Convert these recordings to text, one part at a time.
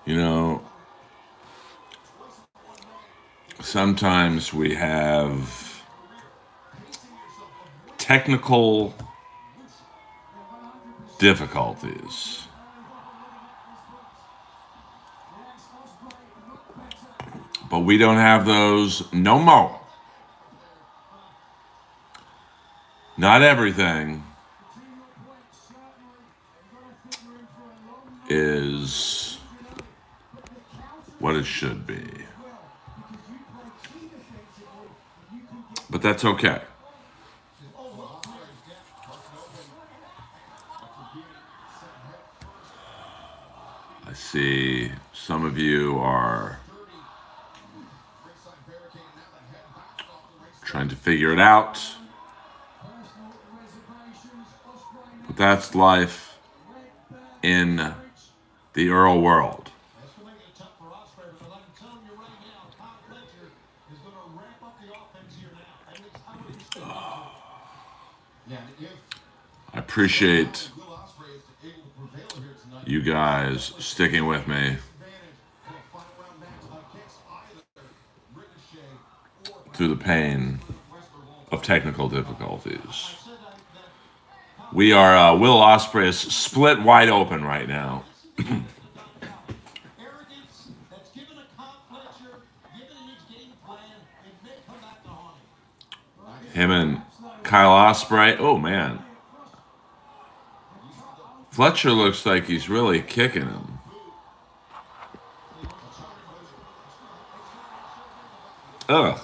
You know, sometimes we have technical difficulties. But we don't have those no more. Not everything is what it should be. But that's okay. I see some of you are trying to figure it out. But that's life in the Earl world. I appreciate you guys sticking with me through the pain of technical difficulties. We are Will Ospreay is split wide open right now. Him and Kyle Ospreay. Oh man, Fletcher looks like he's really kicking him. Ugh.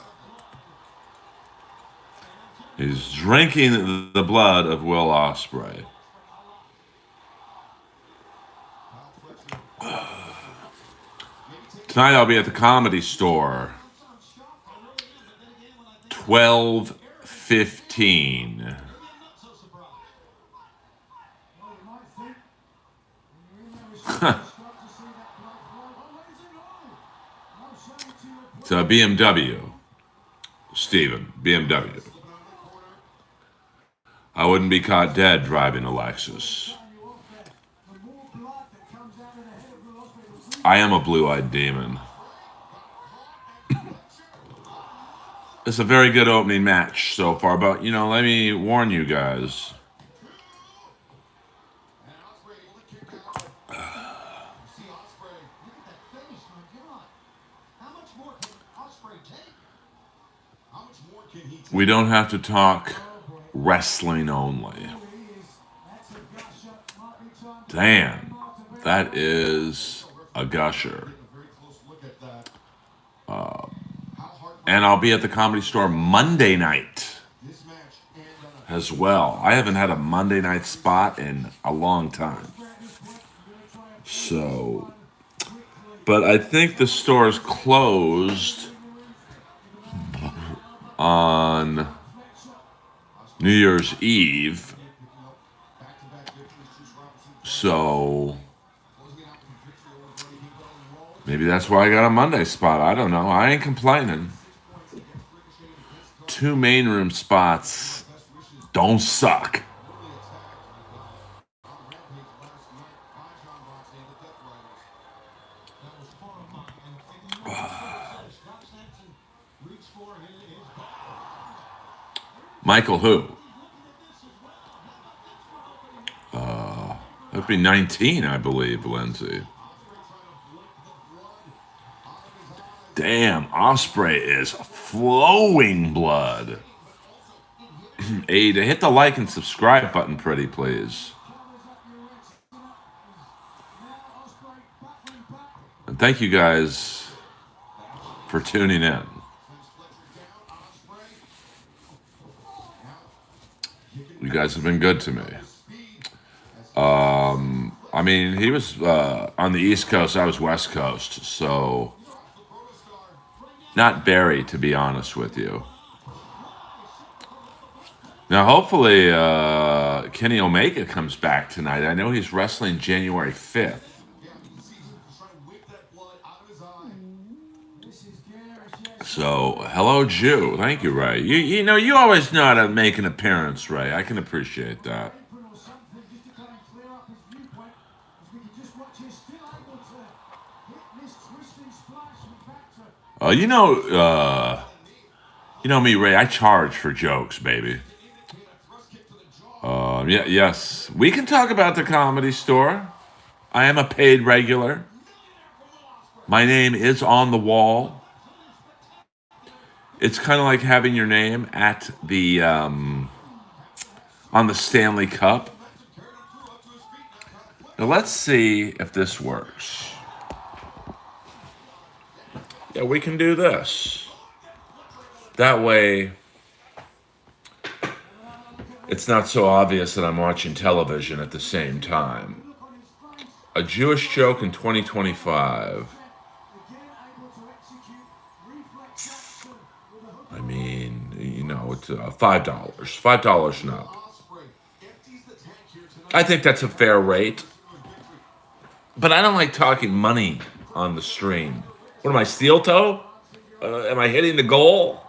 He's drinking the blood of Will Ospreay. Tonight I'll be at the Comedy Store. 12:15. It's a BMW. Steven, BMW. I wouldn't be caught dead driving a Lexus. I am a blue-eyed demon. It's a very good opening match so far, but, you know, let me warn you guys. We don't have to talk wrestling only. Damn, that is a gusher. And I'll be at the Comedy Store Monday night as well. I haven't had a Monday night spot in a long time. So, but I think the store is closed on New Year's Eve. So maybe that's why I got a Monday spot. I don't know. I ain't complaining. 2 main room spots don't suck. Michael who? That'd be 19, I believe, Lindsay. Damn, Ospreay is flowing blood. Ada, hit the like and subscribe button, pretty please. And thank you guys for tuning in. You guys have been good to me. I mean, he was on the East Coast, I was West Coast, so not Barry, to be honest with you. Now, hopefully, Kenny Omega comes back tonight. I know he's wrestling January 5th. So, hello, Jew. Thank you, Ray. You know, you always know how to make an appearance, Ray. I can appreciate that. You know, you know me, Ray. I charge for jokes, baby. Yeah, yes. We can talk about the Comedy Store. I am a paid regular. My name is on the wall. It's kind of like having your name at the on the Stanley Cup. Now let's see if this works. Yeah, we can do this. That way, it's not so obvious that I'm watching television at the same time. A Jewish joke in 2025. I mean, you know, it's $5. $5 and up. I think that's a fair rate. But I don't like talking money on the stream. What am I, steel toe? Am I hitting the goal?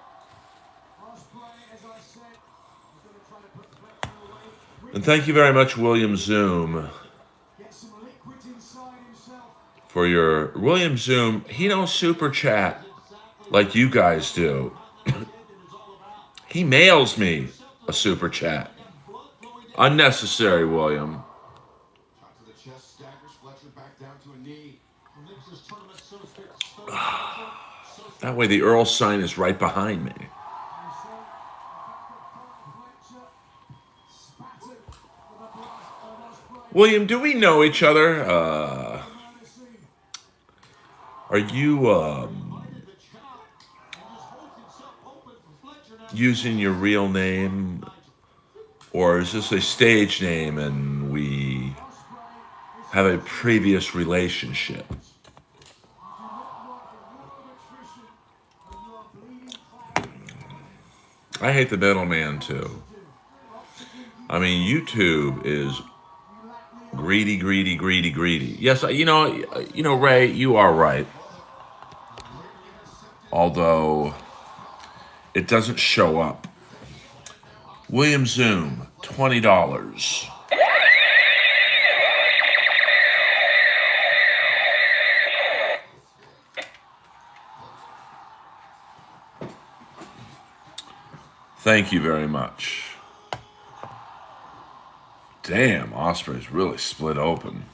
And thank you very much, William Zoom, for your William Zoom. He don't super chat like you guys do. He mails me a super chat. Unnecessary, William. That way the Earl sign is right behind me. William, do we know each other? Are you using your real name? Or is this a stage name and we have a previous relationship? I hate the middleman too. I mean, YouTube is greedy, greedy, greedy, greedy. Yes, you know, Ray, you are right. Although it doesn't show up. William Zoom, $20. Thank you very much. Damn, Osprey's really split open.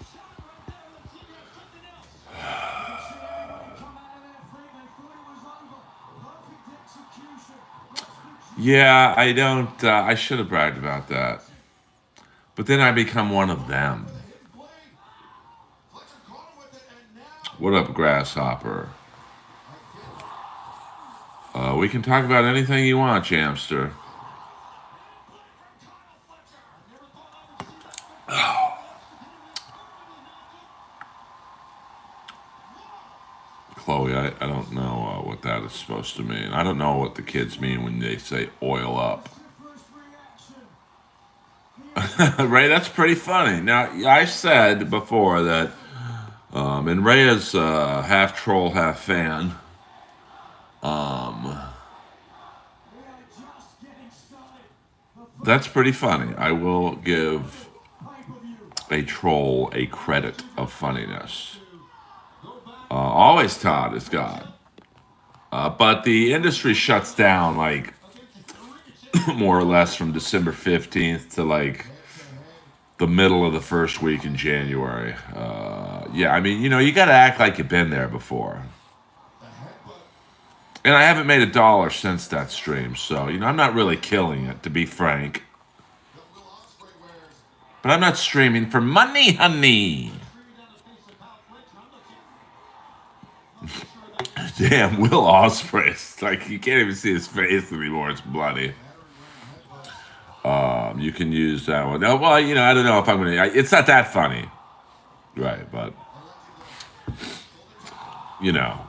Yeah, I don't. I should have bragged about that. But then I become one of them. What up, Grasshopper? We can talk about anything you want, Jamster. Chloe, I don't know what that is supposed to mean. I don't know what the kids mean when they say oil up. Ray, that's pretty funny. Now, I said before that, and Ray is half troll, half fan. That's pretty funny. I will give a troll a credit of funniness. Always Todd is God. But the industry shuts down like more or less from December 15th to like the middle of the first week in January. Yeah, I mean, you know, you got to act like you've been there before. And I haven't made $1 since that stream, so, you know, I'm not really killing it, to be frank. But I'm not streaming for money, honey. Damn, Will Ospreay. Like, you can't even see his face anymore. It's bloody. You can use that one. Now, well, you know, I don't know if I'm going to... It's not that funny. Right, but... You know...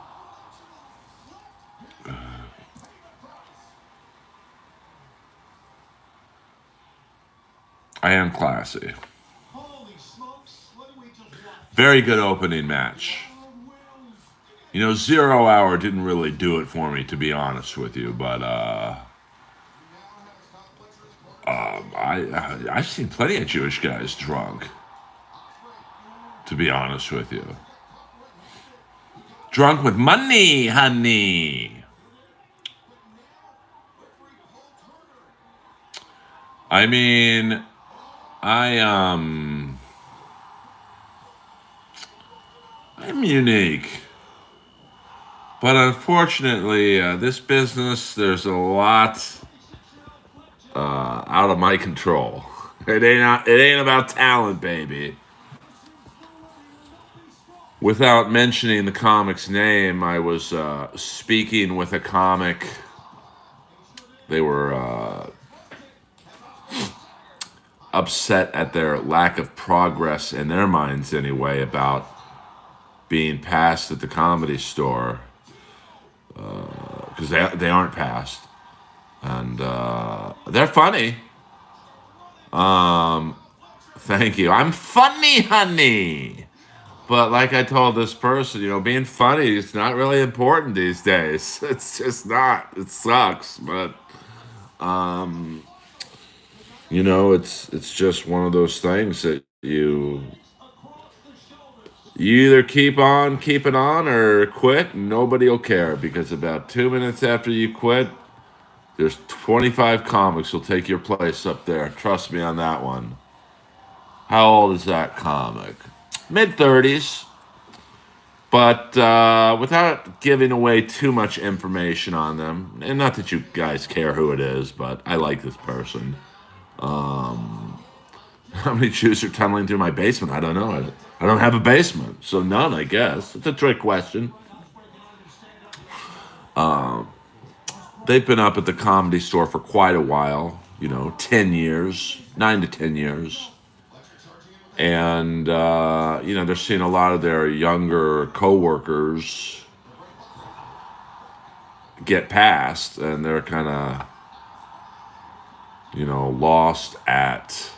I am classy. Very good opening match. You know, 0 Hour didn't really do it for me, to be honest with you, but I've seen plenty of Jewish guys drunk, to be honest with you. Drunk with money, honey. I mean, I'm unique. But unfortunately, this business, there's a lot out of my control. It ain't about talent, baby. Without mentioning the comic's name, I was speaking with a comic. They were upset at their lack of progress in their minds, anyway, about being passed at the Comedy Store because they aren't passed, and they're funny. Thank you. I'm funny, honey. But like I told this person, being funny is not really important these days. It's just not. It sucks, but it's just one of those things that you either keep on keeping on or quit, and nobody will care because about 2 minutes after you quit, there's 25 comics will take your place up there. Trust me on that one. How old is that comic? Mid-30s. But without giving away too much information on them, and not that you guys care who it is, but I like this person. How many Jews are tunneling through my basement? I don't know. I don't have a basement, so none, I guess. It's a trick question. They've been up at the Comedy Store for quite a while, 10 years, 9 to 10 years. And, they're seeing a lot of their younger coworkers get past, and they're kind of, lost at,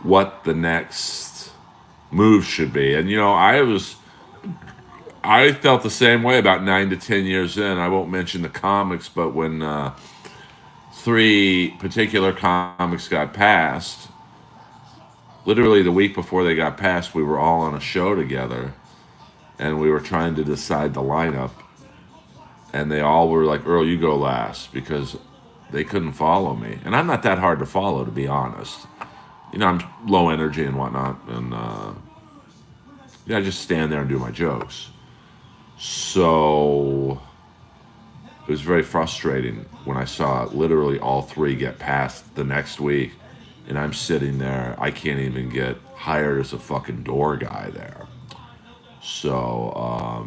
what the next move should be. And, I felt the same way about 9 to 10 years in. I won't mention the comics, but when 3 particular comics got passed, literally the week before they got passed, we were all on a show together, and we were trying to decide the lineup. And they all were like, Earl, you go last, because they couldn't follow me. And I'm not that hard to follow, to be honest. I'm low energy and whatnot, and I just stand there and do my jokes. So it was very frustrating when I saw literally all 3 get passed the next week, and I'm sitting there. I can't even get hired as a fucking door guy there. So,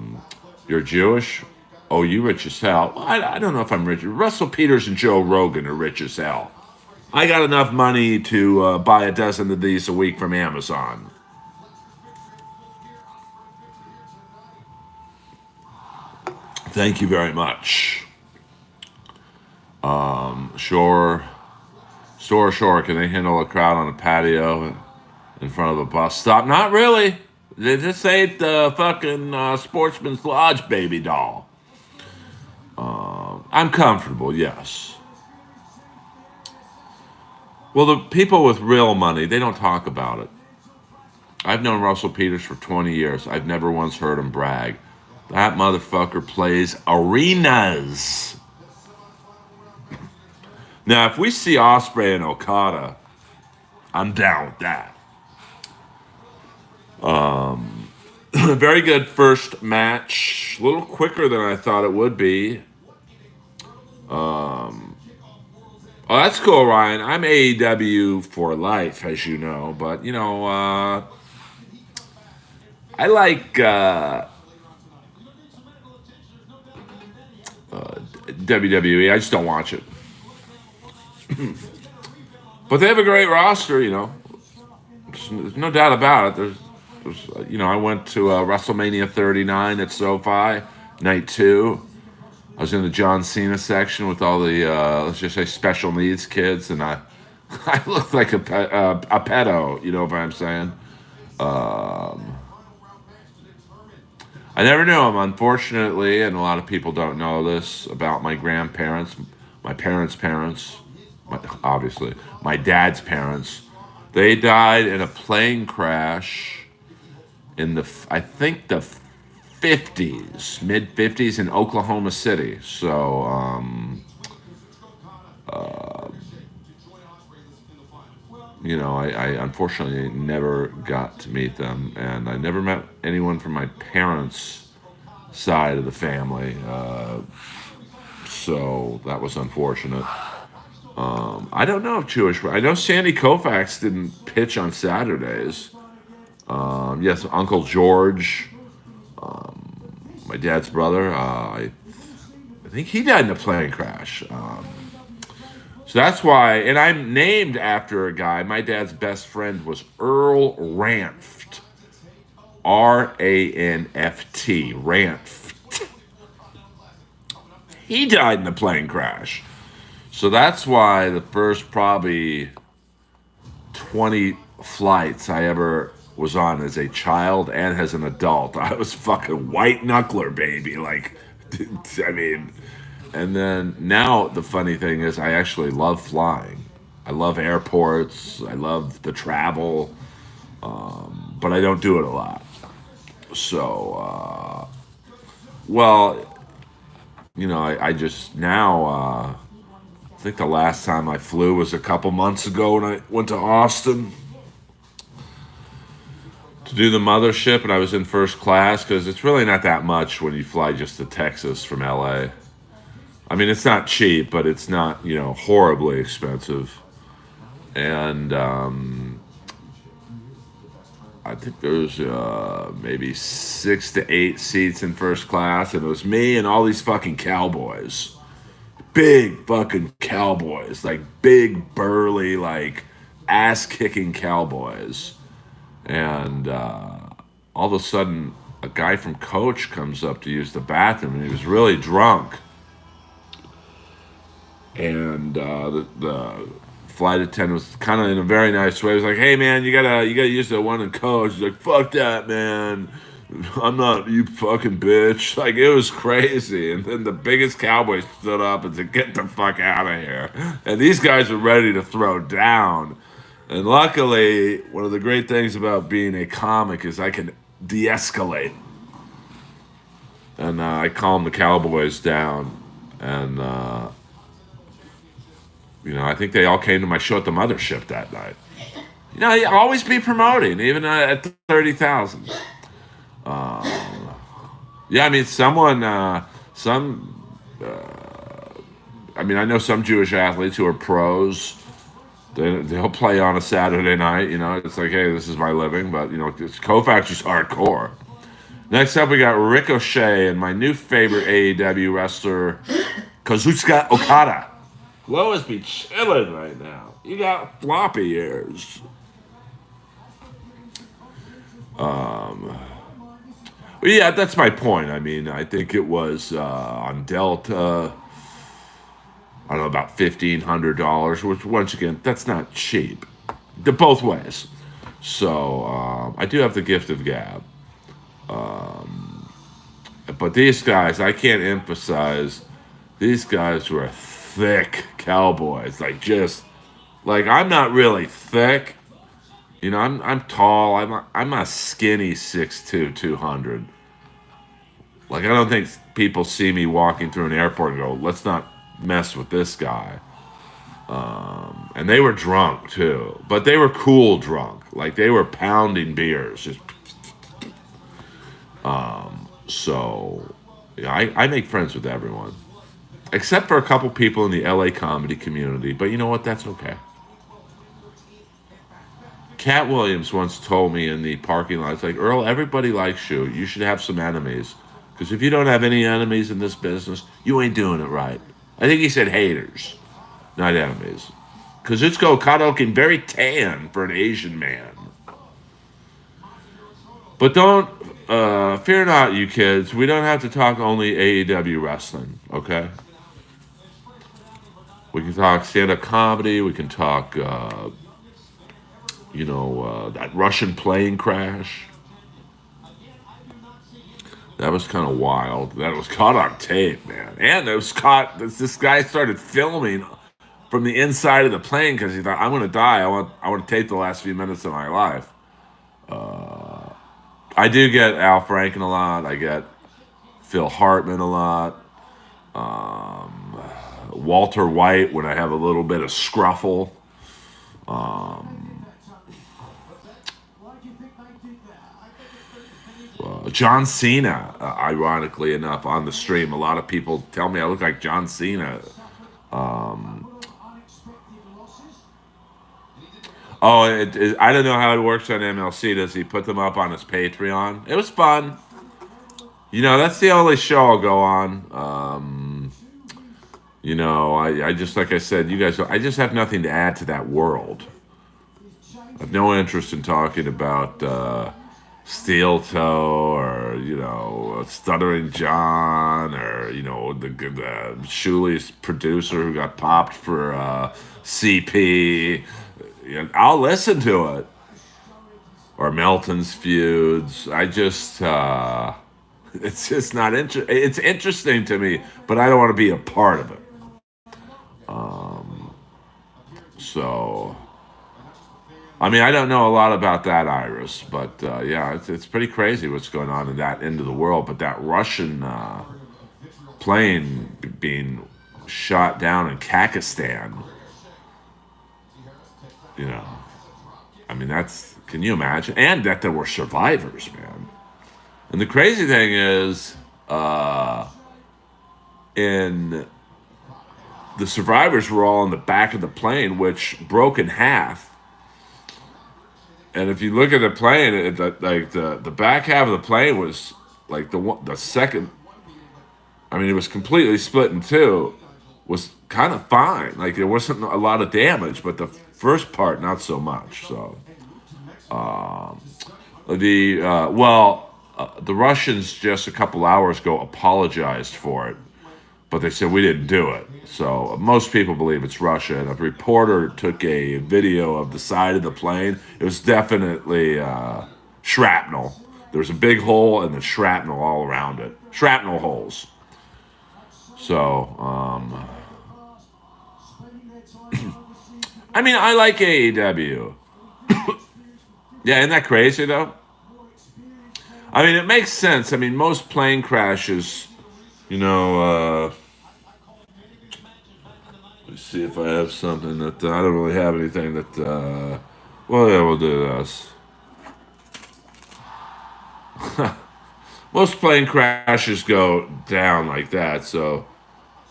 you're Jewish? Oh, you rich as hell? Well, I don't know if I'm rich. Russell Peters and Joe Rogan are rich as hell. I got enough money to buy a dozen of these a week from Amazon. Thank you very much. Sure. Can they handle a crowd on a patio in front of a bus stop? Not really. This ain't the fucking Sportsman's Lodge, baby doll. I'm comfortable, yes. Well, the people with real money, they don't talk about it. I've known Russell Peters for 20 years. I've never once heard him brag. That motherfucker plays arenas. Now, if we see Ospreay and Okada, I'm down with that. Very good first match. A little quicker than I thought it would be. Oh, that's cool, Ryan. I'm AEW for life, as you know. But, I like WWE. I just don't watch it. But they have a great roster, There's no doubt about it. I went to WrestleMania 39 at SoFi, night 2. I was in the John Cena section with all the, let's just say, special needs kids, and I looked like a pedo, you know what I'm saying? I never knew him, unfortunately, and a lot of people don't know this about my grandparents, my parents' parents, obviously, my dad's parents. They died in a plane crash in I think the 50s, mid 50s in Oklahoma City. So, I unfortunately never got to meet them, and I never met anyone from my parents' side of the family. So that was unfortunate. I don't know if Jewish. I know Sandy Koufax didn't pitch on Saturdays. Yes, Uncle George, my dad's brother. I think he died in a plane crash. So that's why, and I'm named after a guy. My dad's best friend was Earl Ranft, Ranft, Ranft. He died in a plane crash. So that's why the first probably 20 flights I ever was on as a child and as an adult, I was fucking white knuckler, baby. Like, I mean, and then now the funny thing is, I actually love flying. I love airports. I love the travel, but I don't do it a lot. So, well, I just now. I think the last time I flew was a couple months ago when I went to Austin to do the mothership, and I was in first class because it's really not that much when you fly just to Texas from LA. I mean, it's not cheap, but it's not, horribly expensive. And I think there was maybe 6 to 8 seats in first class, and it was me and all these fucking cowboys. Big fucking cowboys. Like, big, burly, like, ass-kicking cowboys. And all of a sudden, a guy from Coach comes up to use the bathroom, and he was really drunk. And the flight attendant was kind of in a very nice way. He was like, "Hey man, you gotta use the one in Coach." He's like, "Fuck that, man. I'm not, you fucking bitch." Like, it was crazy. And then the biggest cowboy stood up and said, "Get the fuck out of here." And these guys were ready to throw down. And luckily, one of the great things about being a comic is I can de-escalate. And I calmed the cowboys down. And I think they all came to my show at the mothership that night. You always be promoting, even at 30,000. Yeah, I mean, I know some Jewish athletes who are pros. They'll play on a Saturday night. It's like, hey, this is my living. But it's Koufax is hardcore. Next up, we got Ricochet and my new favorite AEW wrestler, Kazuchika Okada. Lois be chilling right now. You got floppy ears. Well, yeah, that's my point. I mean, I think it was on Delta. I don't know, about $1,500, which once again, that's not cheap. They're both ways. So I do have the gift of gab. But these guys, I can't emphasize, these guys were thick cowboys. Like I'm not really thick. I'm tall. I'm a skinny 6'2", 200. Like, I don't think people see me walking through an airport and go, "Let's not mess with this guy." And they were drunk too, but they were cool drunk. Like, they were pounding beers. Just so, I make friends with everyone, except for a couple people in the LA comedy community. But you know what? That's okay. Cat Williams once told me in the parking lot, it's like, "Earl, everybody likes you. You should have some enemies. Because if you don't have any enemies in this business, you ain't doing it right." I think he said haters, not enemies. Kazuchika Okada looking very tan for an Asian man. But don't, fear not, you kids. We don't have to talk only AEW wrestling, okay? We can talk stand-up comedy. We can talk, that Russian plane crash. That was kind of wild. That was caught on tape, man. And it was caught. This guy started filming from the inside of the plane because he thought, "I'm going to die. I want to tape the last few minutes of my life." I do get Al Franken a lot. I get Phil Hartman a lot. Um, Walter White when I have a little bit of scruffle. Um, John Cena, ironically enough, on the stream, a lot of people tell me I look like John Cena. Um, I don't know how it works on MLC. Does he put them up on his Patreon? It was fun. That's the only show I'll go on. I just, like I said, you guys, I just have nothing to add to that world. I have no interest in talking about Steel Toe or, Stuttering John or, the Shuli's producer who got popped for CP. I'll listen to it. Or Melton's feuds. It's just not interesting. It's interesting to me, but I don't want to be a part of it. So, I mean, I don't know a lot about that, Iris, but yeah, it's pretty crazy what's going on in that end of the world. But that Russian plane being shot down in Kakistan, I mean, can you imagine? And that there were survivors, man. And the crazy thing is, in the survivors were all in the back of the plane, which broke in half. And if you look at the plane, the back half of the plane was like the second. I mean, it was completely split in two. Was kind of fine. Like there wasn't a lot of damage, but the first part not so much. So, the Russians just a couple hours ago apologized for it. But they said we didn't do it. So most people believe it's Russia. And a reporter took a video of the side of the plane. It was definitely shrapnel. There was a big hole and the shrapnel all around it. Shrapnel holes. So, I mean, I like AEW. Yeah, isn't that crazy, though? I mean, it makes sense. I mean, most plane crashes... let's see if I have something that I don't really have anything that. We'll do this. Most plane crashes go down like that, so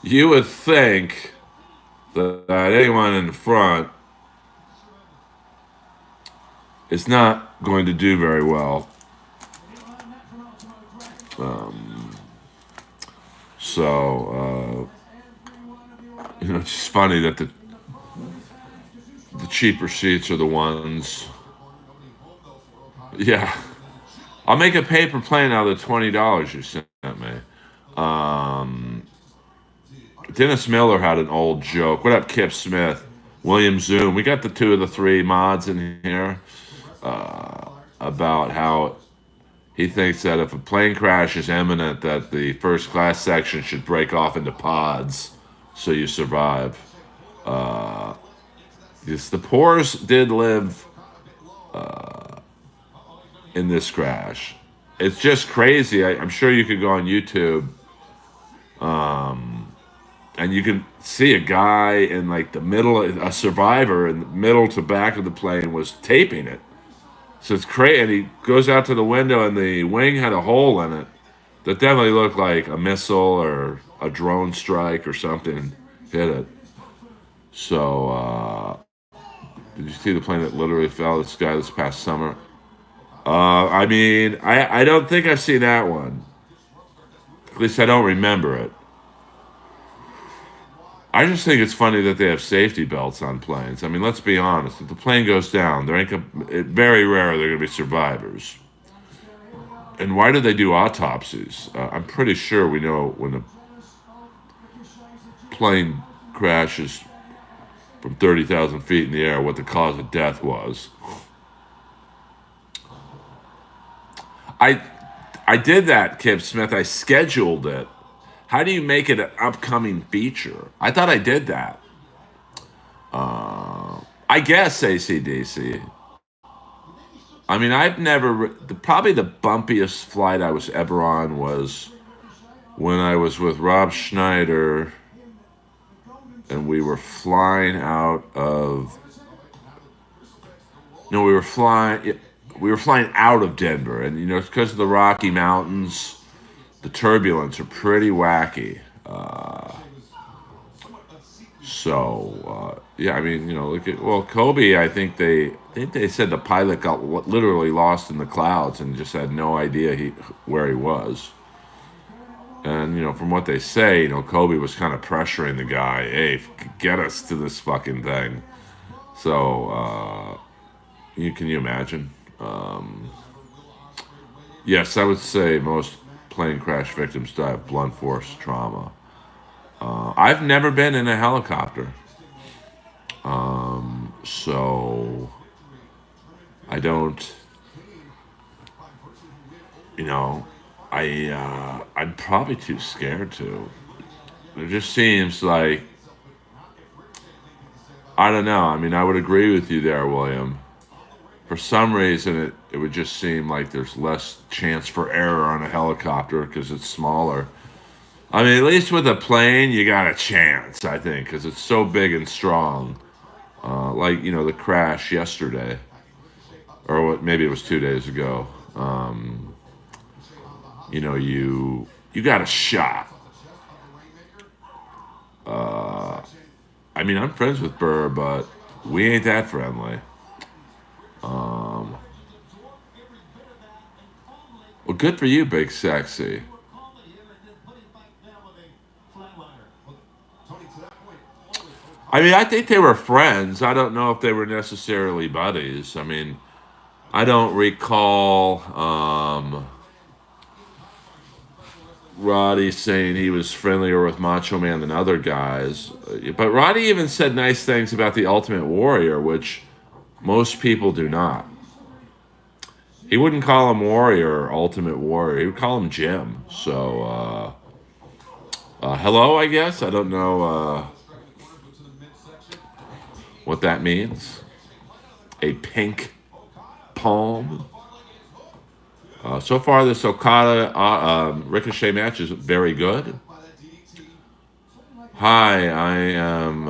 you would think that anyone in the front is not going to do very well. It's just funny that the cheaper seats are the ones. Yeah. I'll make a paper plane out of the $20 you sent me. Dennis Miller had an old joke. What up, Kip Smith? William Zoom. We got the two of the three mods in here about how he thinks that if a plane crash is imminent, that the first class section should break off into pods so you survive. Yes, the Poors did live in this crash. It's just crazy. I'm sure you could go on YouTube and you can see a guy in like the middle, a survivor in the middle to back of the plane was taping it. So it's crazy. And he goes out to the window and the wing had a hole in it that definitely looked like a missile or a drone strike or something hit it. So, did you see the plane that literally fell out of the sky this past summer? I mean, I don't think I've seen that one. At least I don't remember it. I just think it's funny that they have safety belts on planes. I mean, let's be honest. If the plane goes down, very rare there are going to be survivors. And why do they do autopsies? I'm pretty sure we know when the plane crashes from 30,000 feet in the air what the cause of death was. I did that, Kip Smith. I scheduled it. How do you make it an upcoming feature? I thought I did that. I guess AC/DC. I mean, probably the bumpiest flight I was ever on was when I was with Rob Schneider and we were flying out of, no, we were flying out of Denver. And, it's because of the Rocky Mountains, the turbulence are pretty wacky. Yeah, I mean, Kobe. I think they said the pilot got literally lost in the clouds and just had no idea where he was. And from what they say, Kobe was kind of pressuring the guy, "Hey, get us to this fucking thing." So, can you imagine? Yes, I would say most plane crash victims die of blunt force trauma. I've never been in a helicopter. So I don't, you know, I'm probably too scared to. It just seems like, I don't know. I mean, I would agree with you there, William. For some reason, it would just seem like there's less chance for error on a helicopter because it's smaller. I mean, at least with a plane, you got a chance, I think, because it's so big and strong. Like, the crash yesterday, or maybe it was 2 days ago. You got a shot. I mean, I'm friends with Burr, but we ain't that friendly. Well, good for you, Big Sexy. I mean, I think they were friends. I don't know if they were necessarily buddies. I mean, I don't recall Roddy saying he was friendlier with Macho Man than other guys. But Roddy even said nice things about the Ultimate Warrior, which most people do not. He wouldn't call him Warrior or Ultimate Warrior. He would call him Jim. So, hello, I guess. I don't know what that means. A pink palm. So far, this Okada Ricochet match is very good. Hi, I am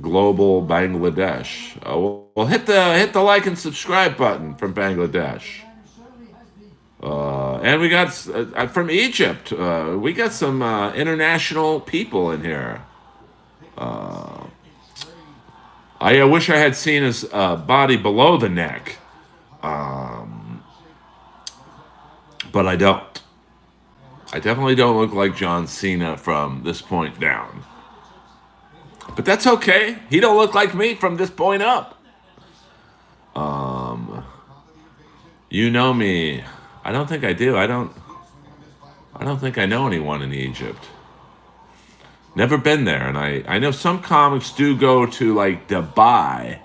Global Bangladesh. Well, hit the like and subscribe button from Bangladesh. And we got from Egypt. We got some international people in here. I wish I had seen his body below the neck, but I don't. I definitely don't look like John Cena from this point down. But that's okay. He don't look like me from this point up. You know me. I don't think I do. I don't think I know anyone in Egypt. Never been there, and I know some comics do go to like Dubai,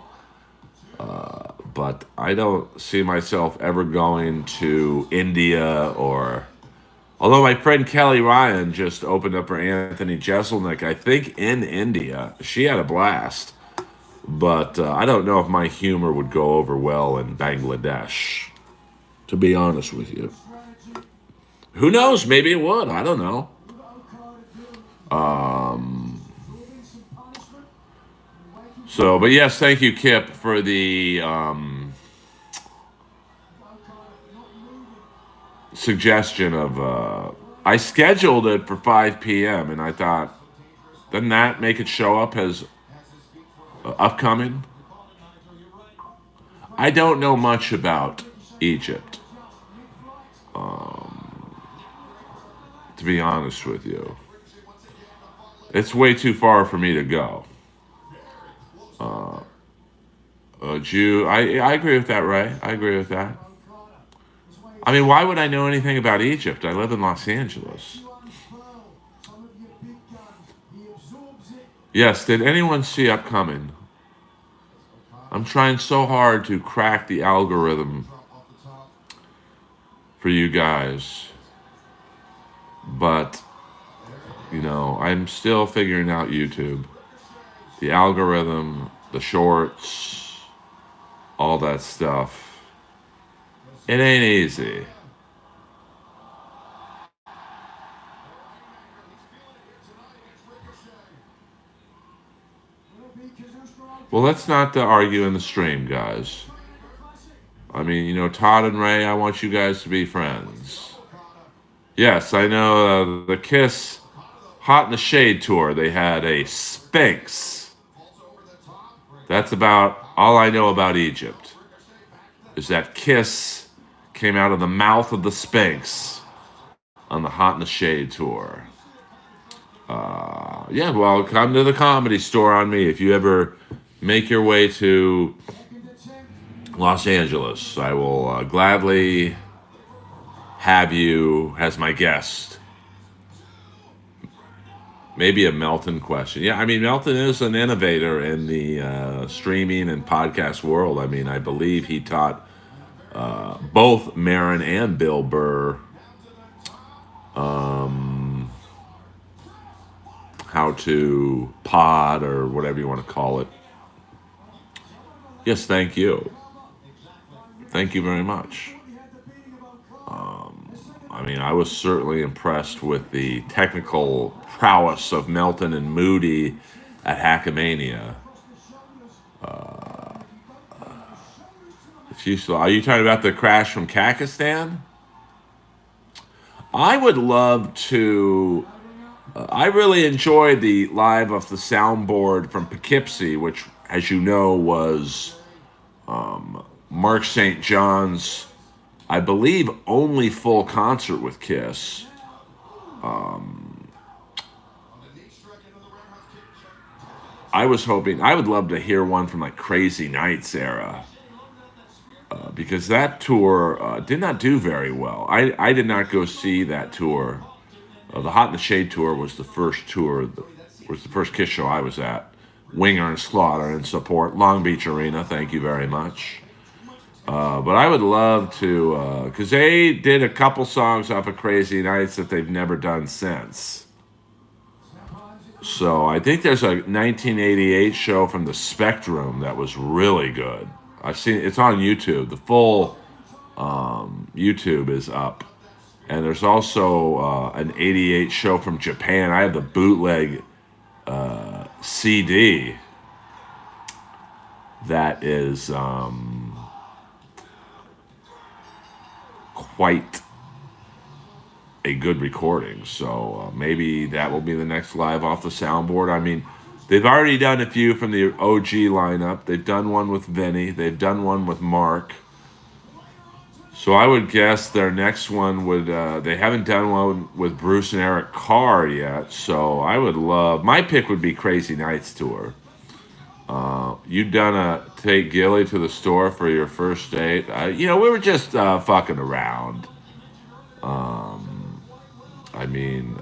but I don't see myself ever going to India or. Although my friend Kelly Ryan just opened up for Anthony Jeselnik, I think in India. She had a blast. But I don't know if my humor would go over well in Bangladesh, to be honest with you. Who knows? Maybe it would. I don't know. But yes, thank you, Kip, for the suggestion of. I scheduled it for 5 p.m. and I thought, doesn't that make it show up as upcoming? I don't know much about Egypt, to be honest with you. It's way too far for me to go. I agree with that, Ray. I agree with that. I mean, why would I know anything about Egypt? I live in Los Angeles. Yes, did anyone see Upcoming? I'm trying so hard to crack the algorithm for you guys. But, I'm still figuring out YouTube. The algorithm, the shorts. all that stuff. It ain't easy. Well, let's not argue in the stream, guys. I mean, Todd and Ray, I want you guys to be friends. Yes, I know the Kiss Hot in the Shade tour, they had a Sphinx. That's about all I know about Egypt. Is that Kiss came out of the mouth of the Sphinx on the Hot in the Shade tour. Yeah, well, come to the Comedy Store on me if you ever make your way to Los Angeles. I will gladly have you as my guest. Maybe a Melton question. Yeah, I mean, Melton is an innovator in the streaming and podcast world. I mean, I believe he taught both Marin and Bill Burr how to pod or whatever you want to call it. Yes, thank you. Thank you very much. I mean, I was certainly impressed with the technical prowess of Melton and Moody at Hackamania. Are you talking about the crash from Kakistan? I would love to. I really enjoyed the live of the soundboard from Poughkeepsie, which, as you know, was Mark St. John's, I believe, only full concert with Kiss. I was hoping, I would love to hear one from like Crazy Nights era. Because that tour did not do very well. I did not go see that tour. The Hot in the Shade tour was the first tour, was the first Kiss show I was at. Winger and Slaughter in support. Long Beach Arena, thank you very much. But I would love to, because they did a couple songs off of Crazy Nights that they've never done since. So I think there's a 1988 show from the Spectrum that was really good. I've seen it's on YouTube. The full YouTube is up, and there's also an '88 show from Japan. I have the bootleg CD that is quite a good recording. So maybe that will be the next live off the soundboard. I mean, they've already done a few from the OG lineup. They've done one with Vinny. They've done one with Mark. So I would guess their next one would, they haven't done one with Bruce and Eric Carr yet. So I would love, my pick would be Crazy Nights Tour. You done a take Gilly to the store for your first date? We were just fucking around. I mean,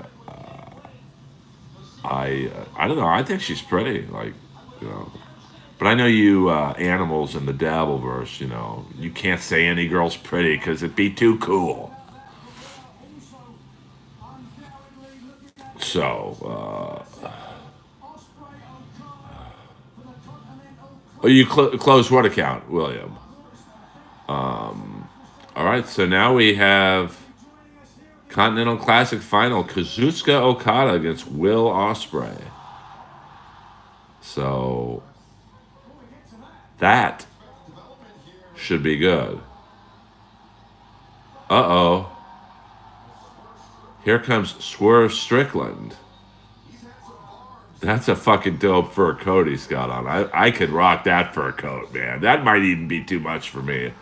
I don't know. I think she's pretty, you know. But I know you animals in the Dabbleverse, you can't say any girl's pretty because it'd be too cool. So, you close what account, William? All right, so now we have Continental Classic Final, Kazuchika Okada against Will Ospreay. So that should be good. Uh-oh. Here comes Swerve Strickland. That's a fucking dope fur coat he's got on. I could rock that fur coat, man. That might even be too much for me.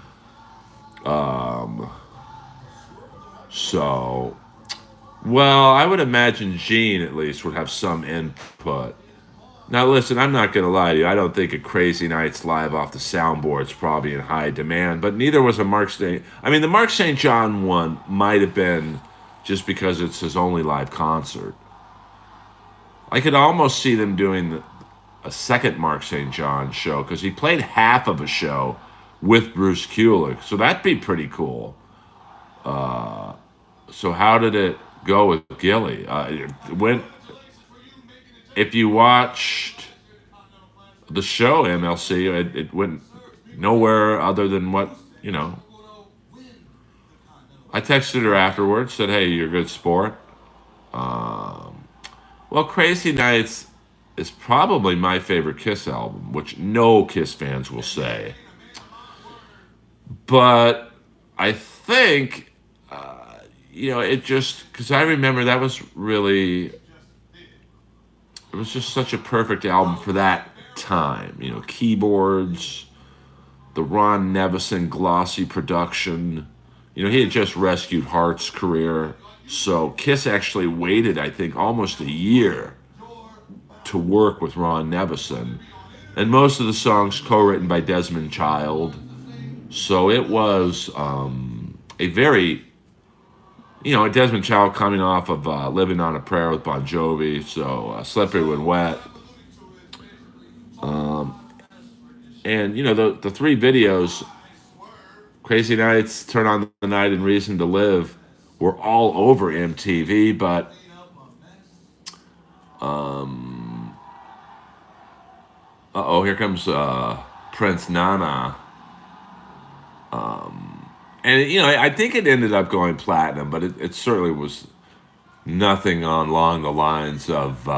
So, well, I would imagine Gene at least would have some input. Now, listen, I'm not going to lie to you. I don't think a Crazy Nights live off the soundboard's probably in high demand, but neither was a Mark St. I mean, the Mark St. John one might have been just because it's his only live concert. I could almost see them doing a second Mark St. John show because he played half of a show with Bruce Kulick, so that'd be pretty cool. So how did it go with Gilly? If you watched the show MLC, it went Nowhere other than what, you know. I texted her afterwards, said, hey, you're a good sport. Um, well, Crazy Nights is probably my favorite Kiss album, which no Kiss fans will say. But I think, it just, because I remember that was really, it was just such a perfect album for that time. Keyboards, the Ron Nevison glossy production. He had just rescued Hart's career. So Kiss actually waited, I think, almost a year to work with Ron Nevison. And most of the songs co-written by Desmond Child. So it was a very, Desmond Child coming off of Living on a Prayer with Bon Jovi. So Slippery When Wet. And, the three videos, Crazy Nights, Turn on the Night, and Reason to Live, were all over MTV, but here comes Prince Nana. And, I think it ended up going platinum, but it certainly was nothing along the lines of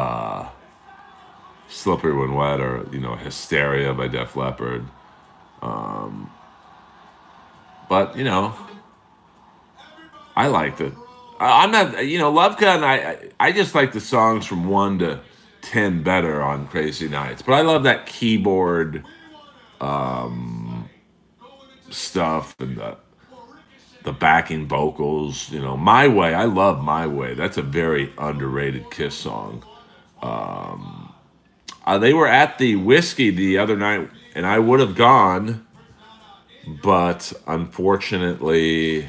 Slippery When Wet or, Hysteria by Def Leppard. But, I liked it. I'm not, Love Gun, I just like the songs from 1 to 10 better on Crazy Nights. But I love that keyboard stuff and the backing vocals. My Way, I love My Way. That's a very underrated Kiss song. They were at the Whiskey the other night, and I would have gone, but unfortunately,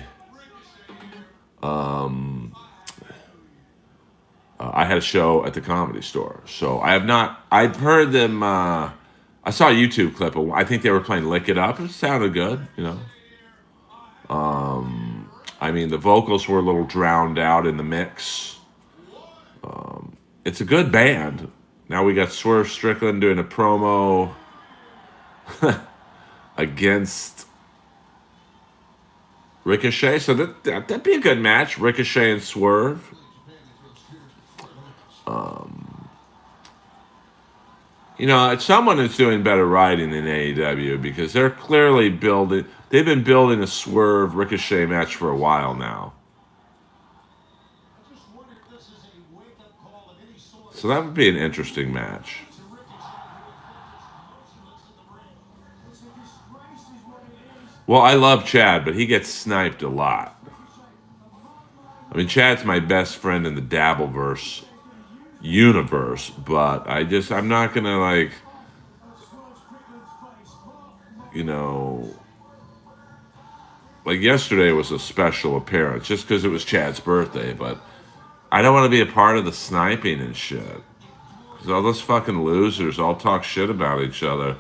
I had a show at the Comedy Store. So I have not, I've heard them, I saw a YouTube clip. I think they were playing Lick It Up. It sounded good, I mean, the vocals were a little drowned out in the mix. It's a good band. Now we got Swerve Strickland doing a promo against Ricochet. So that'd be a good match, Ricochet and Swerve. It's someone that's doing better writing in AEW because they're clearly building. They've been building a Swerve Ricochet match for a while now. So that would be an interesting match. Well, I love Chad, but he gets sniped a lot. I mean, Chad's my best friend in the Dabbleverse universe, but I'm not gonna like yesterday was a special appearance just because it was Chad's birthday, but I don't want to be a part of the sniping and shit. Because all those fucking losers all talk shit about each other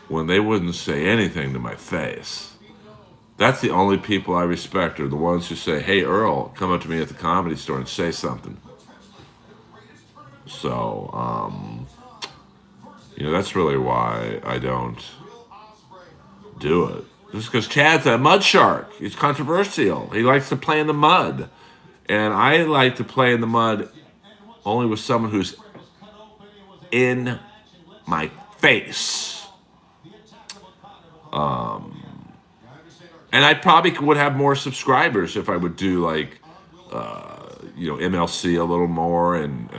when they wouldn't say anything to my face. That's the only people I respect are the ones who say, hey, Earl, come up to me at the Comedy Store and say something. So, that's really why I don't do it. Just because Chad's a mud shark. He's controversial. He likes to play in the mud. And I like to play in the mud only with someone who's in my face. And I probably would have more subscribers if I would do MLC a little more and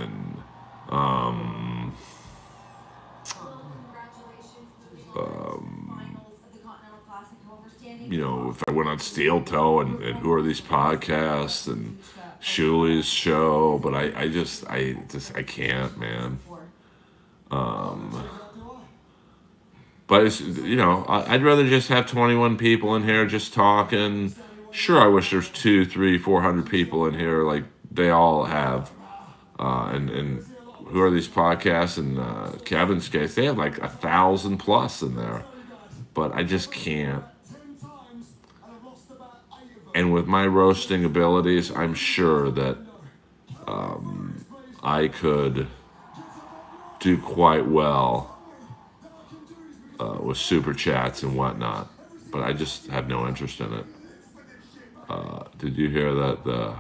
if I went on Steel Toe and Who Are These Podcasts and Shuli's show, but I can't, man. But it's, I'd rather just have 21 people in here just talking. Sure, I wish there's 200, 300, 400 people in here like they all have. And Who Are These Podcasts and Kevin's case, they have like 1,000 plus in there. But I just can't. And with my roasting abilities, I'm sure that I could do quite well with super chats and whatnot. But I just have no interest in it. Did you hear that?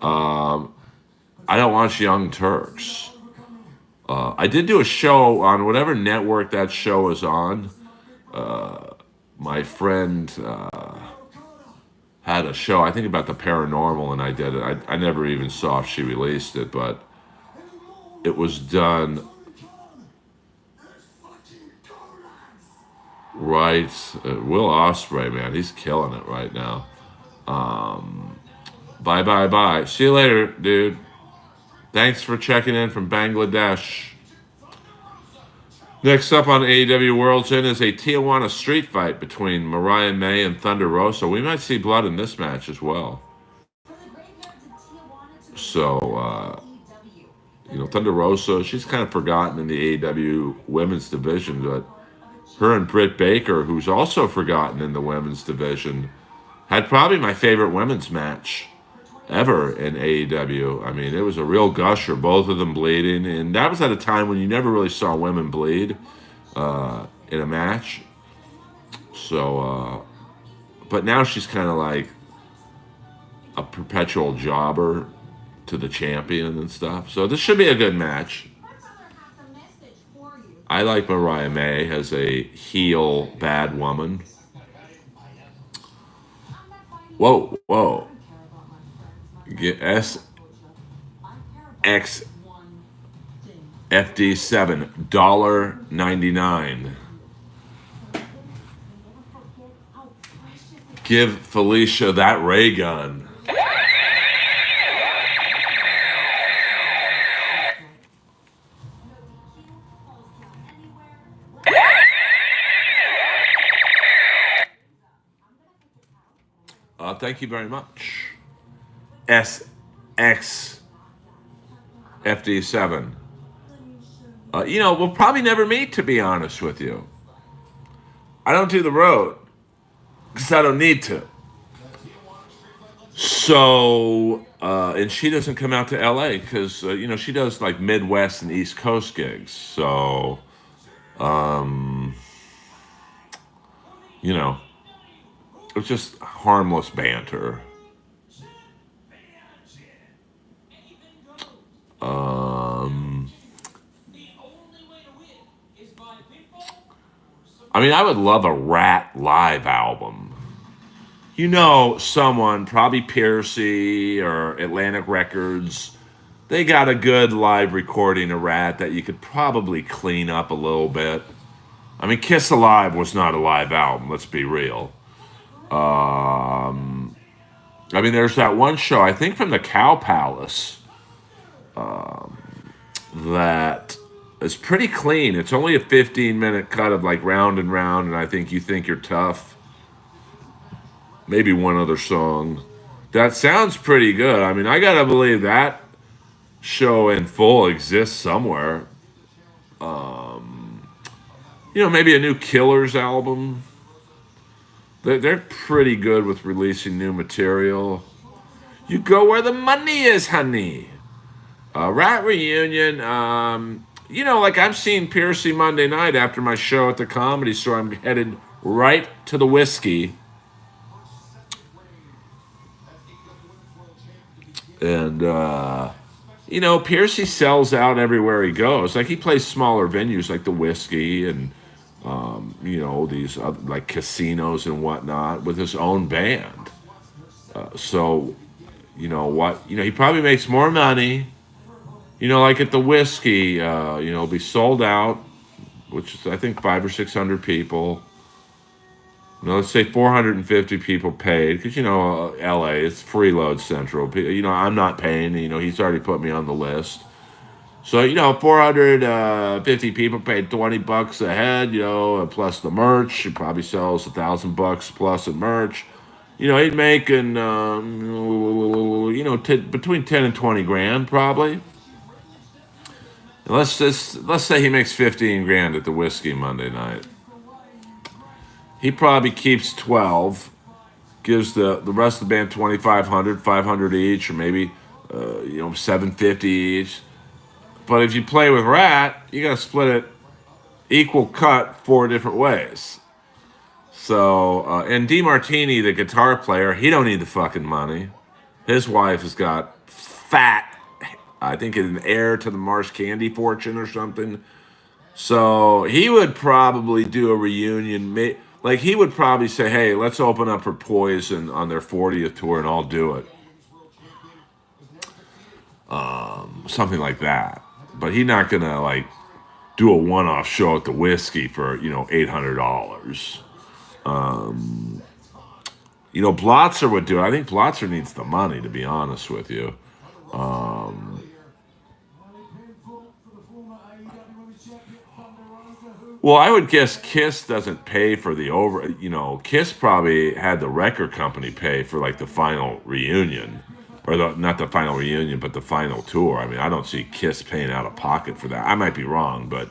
I don't watch Young Turks. I did do a show on whatever network that show is on. My friend had a show, I think about the paranormal, and I did it. I never even saw if she released it, but it was done right. Will Ospreay, man, he's killing it right now. Bye. See you later, dude. Thanks for checking in from Bangladesh. Next up on AEW World's End is a Tijuana street fight between Mariah May and Thunder Rosa. We might see blood in this match as well. So, Thunder Rosa, she's kind of forgotten in the AEW women's division, but her and Britt Baker, who's also forgotten in the women's division, had probably my favorite women's match ever in AEW. I mean, it was a real gusher, both of them bleeding, and that was at a time when you never really saw women bleed in a match. So, but now she's kind of like a perpetual jobber to the champion and stuff. So this should be a good match. I like Mariah May as a heel bad woman. Whoa. SXFD7, $1.99. Give Felicia that ray gun. Thank you very much. SXFD7. We'll probably never meet, to be honest with you. I don't do the road because I don't need to. So, and she doesn't come out to LA because, she does like Midwest and East Coast gigs. So, it's just harmless banter. I would love a Rat live album. Someone, probably Piercy or Atlantic Records, they got a good live recording of Rat that you could probably clean up a little bit. Kiss Alive was not a live album, let's be real. There's that one show, I think from the Cow Palace, that is pretty clean. It's only a 15-minute cut of like Round and Round, and I think You Think You're Tough. Maybe one other song. That sounds pretty good. I gotta believe that show in full exists somewhere. Maybe a new Killers album. They're pretty good with releasing new material. You go where the money is, honey. Rat reunion. Like I'm seeing Piercy Monday night after my show at the Comedy Store. I'm headed right to the Whiskey. And, Piercy sells out everywhere he goes. Like he plays smaller venues like the Whiskey and, these other, like casinos and whatnot with his own band. So, he probably makes more money. Like at the Whiskey, be sold out, which is I think 500 or 600 people. Let's say 450 people paid because LA it's freeload central. I'm not paying. He's already put me on the list. So 450 people paid $20 a head. Plus the merch. He probably sells $1,000 plus in merch. He'd making between 10 and 20 grand probably. And let's say he makes 15 grand at the Whiskey Monday night. He probably keeps 12, gives the rest of the band 2,500, 500 each, or maybe $750 each. But if you play with Rat, you got to split it equal cut 4 different ways. So, and DeMartini, the guitar player, he don't need the fucking money. His wife has got fat, I think an heir to the Marsh Candy fortune or something. So he would probably do a reunion. Like he would probably say, hey, let's open up for Poison on their 40th tour and I'll do it. Something like that. But he's not going to like do a one-off show at the Whiskey for, $800. Blotzer would do it. I think Blotzer needs the money, to be honest with you. Well, I would guess Kiss doesn't pay for the over. Kiss probably had the record company pay for like the final reunion, or not the final reunion, but the final tour. I mean, I don't see Kiss paying out of pocket for that. I might be wrong, but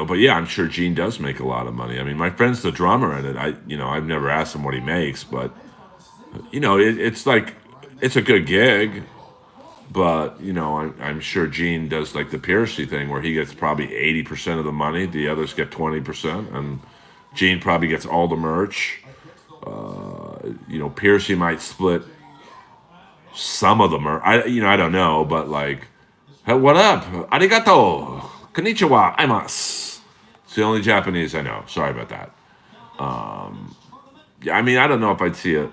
but yeah, I'm sure Gene does make a lot of money. I mean, my friend's the drummer in it. I've never asked him what he makes, but it's like it's a good gig. But I'm sure Gene does like the Piercy thing where he gets probably 80% of the money, the others get 20%, and Gene probably gets all the merch. Piercy might split some of the merch. I don't know, but like, hey, what up? Arigato, konnichiwa, aimasu. It's the only Japanese I know. Sorry about that. Yeah, I mean, I don't know if I'd see it.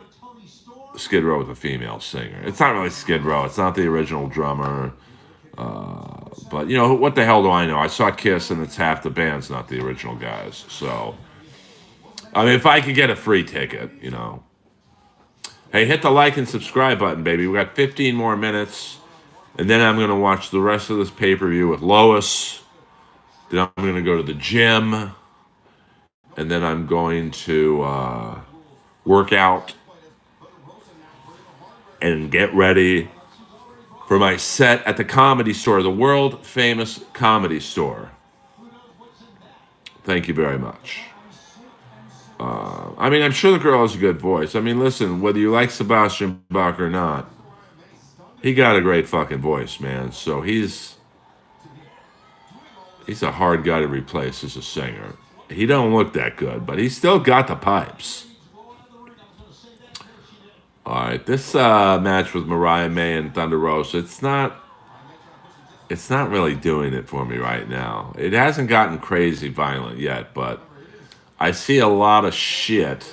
Skid Row with a female singer. It's not really Skid Row. It's not the original drummer. But, what the hell do I know? I saw Kiss and it's half the band's not the original guys. So, I mean, if I could get a free ticket, Hey, hit the like and subscribe button, baby. We got 15 more minutes. And then I'm going to watch the rest of this pay-per-view with Lois. Then I'm going to go to the gym. And then I'm going to work out and get ready for my set at the Comedy Store, the world famous Comedy Store. Thank you very much. I mean, I'm sure the girl has a good voice. I mean, listen, whether you like Sebastian Bach or not, he got a great fucking voice, man. So he's a hard guy to replace as a singer. He don't look that good, but he's still got the pipes. All right, this match with Mariah May and Thunder Rosa, it's not really doing it for me right now. It hasn't gotten crazy violent yet, but I see a lot of shit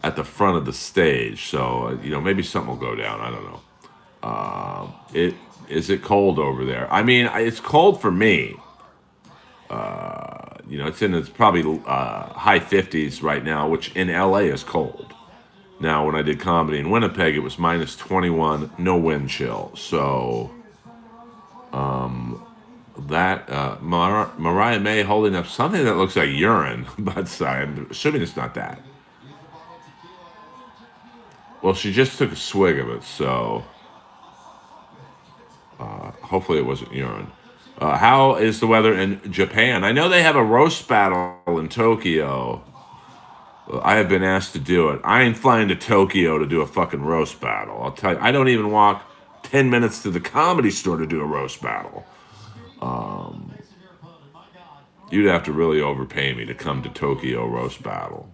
at the front of the stage. So, maybe something will go down. I don't know. Is it cold over there? I mean, it's cold for me. It's probably high 50s right now, which in LA is cold. Now, when I did comedy in Winnipeg, it was minus 21, no wind chill. So, Mariah May holding up something that looks like urine, but I'm assuming it's not that. Well, she just took a swig of it, so hopefully it wasn't urine. How is the weather in Japan? I know they have a roast battle in Tokyo. I have been asked to do it. I ain't flying to Tokyo to do a fucking roast battle. I'll tell you, I don't even walk 10 minutes to the Comedy Store to do a roast battle. You'd have to really overpay me to come to Tokyo roast battle.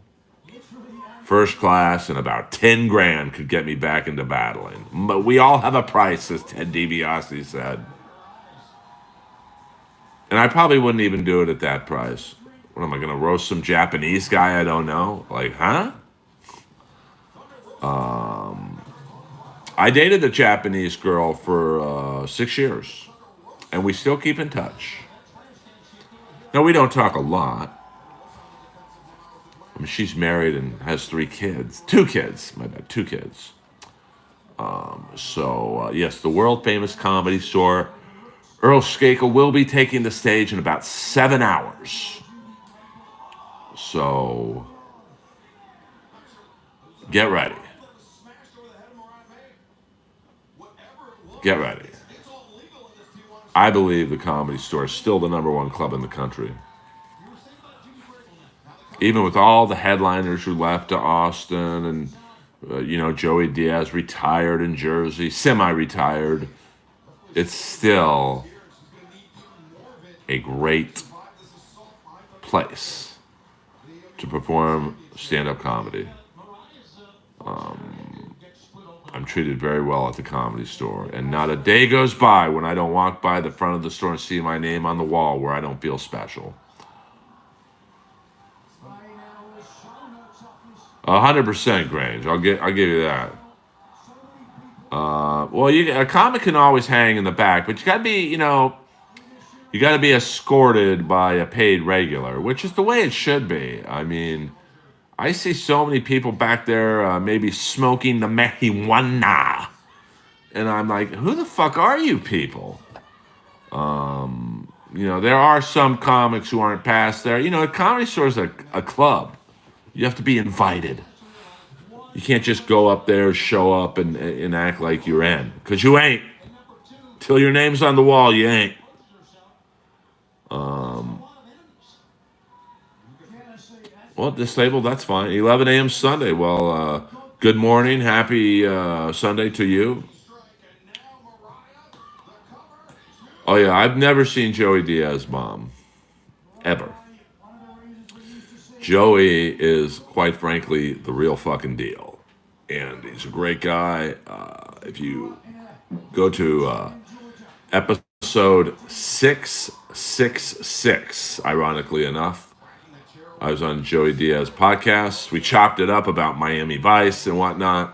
First class and about 10 grand could get me back into battling. But we all have a price, as Ted DiBiase said. And I probably wouldn't even do it at that price. What am I going to roast some Japanese guy I don't know? Like, huh? I dated a Japanese girl for 6 years. And we still keep in touch. Now, we don't talk a lot. I mean, she's married and has 3 kids. 2 kids, my bad, 2 kids. Yes, the world famous Comedy Store. Earl Skakel will be taking the stage in about 7 hours. So, get ready. Get ready. I believe the Comedy Store is still the #1 club in the country. Even with all the headliners who left to Austin and Joey Diaz retired in Jersey, semi-retired. It's still a great place to perform stand-up comedy. I'm treated very well at the Comedy Store, and not a day goes by when I don't walk by the front of the store and see my name on the wall where I don't feel special. 100% Grange. I'll give you that. Well, a comic can always hang in the back, but you got to be escorted by a paid regular, which is the way it should be. I mean, I see so many people back there, maybe smoking the marijuana, and I'm like, who the fuck are you people? There are some comics who aren't past there. A Comedy Store is a club. You have to be invited. You can't just go up there, show up, and act like you're in. Because you ain't. Till your name's on the wall, you ain't. Well, disabled, that's fine. 11 a.m. Sunday. Well, good morning. Happy Sunday to you. Oh, yeah, I've never seen Joey Diaz mom. Ever. Joey is, quite frankly, the real fucking deal. And he's a great guy. If you go to episode 666, ironically enough, I was on Joey Diaz podcast. We chopped it up about Miami Vice and whatnot.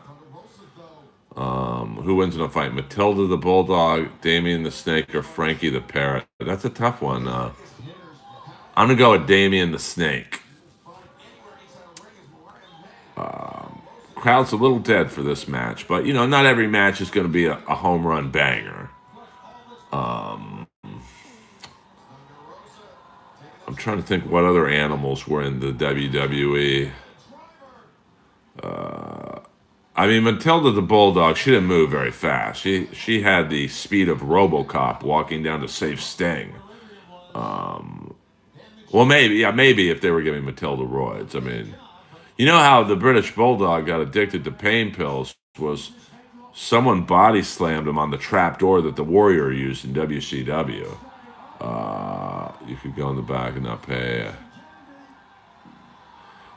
Who wins in a fight? Matilda the Bulldog, Damien the Snake, or Frankie the Parrot? That's a tough one. I'm going to go with Damien the Snake. Crowd's a little dead for this match, but, not every match is going to be a home run banger. I'm trying to think what other animals were in the WWE. Matilda the Bulldog, she didn't move very fast. She had the speed of RoboCop walking down to save Sting. Well, maybe if they were giving Matilda roids. You know how the British Bulldog got addicted to pain pills was someone body slammed him on the trap door that the Warrior used in WCW. You could go in the back and not pay.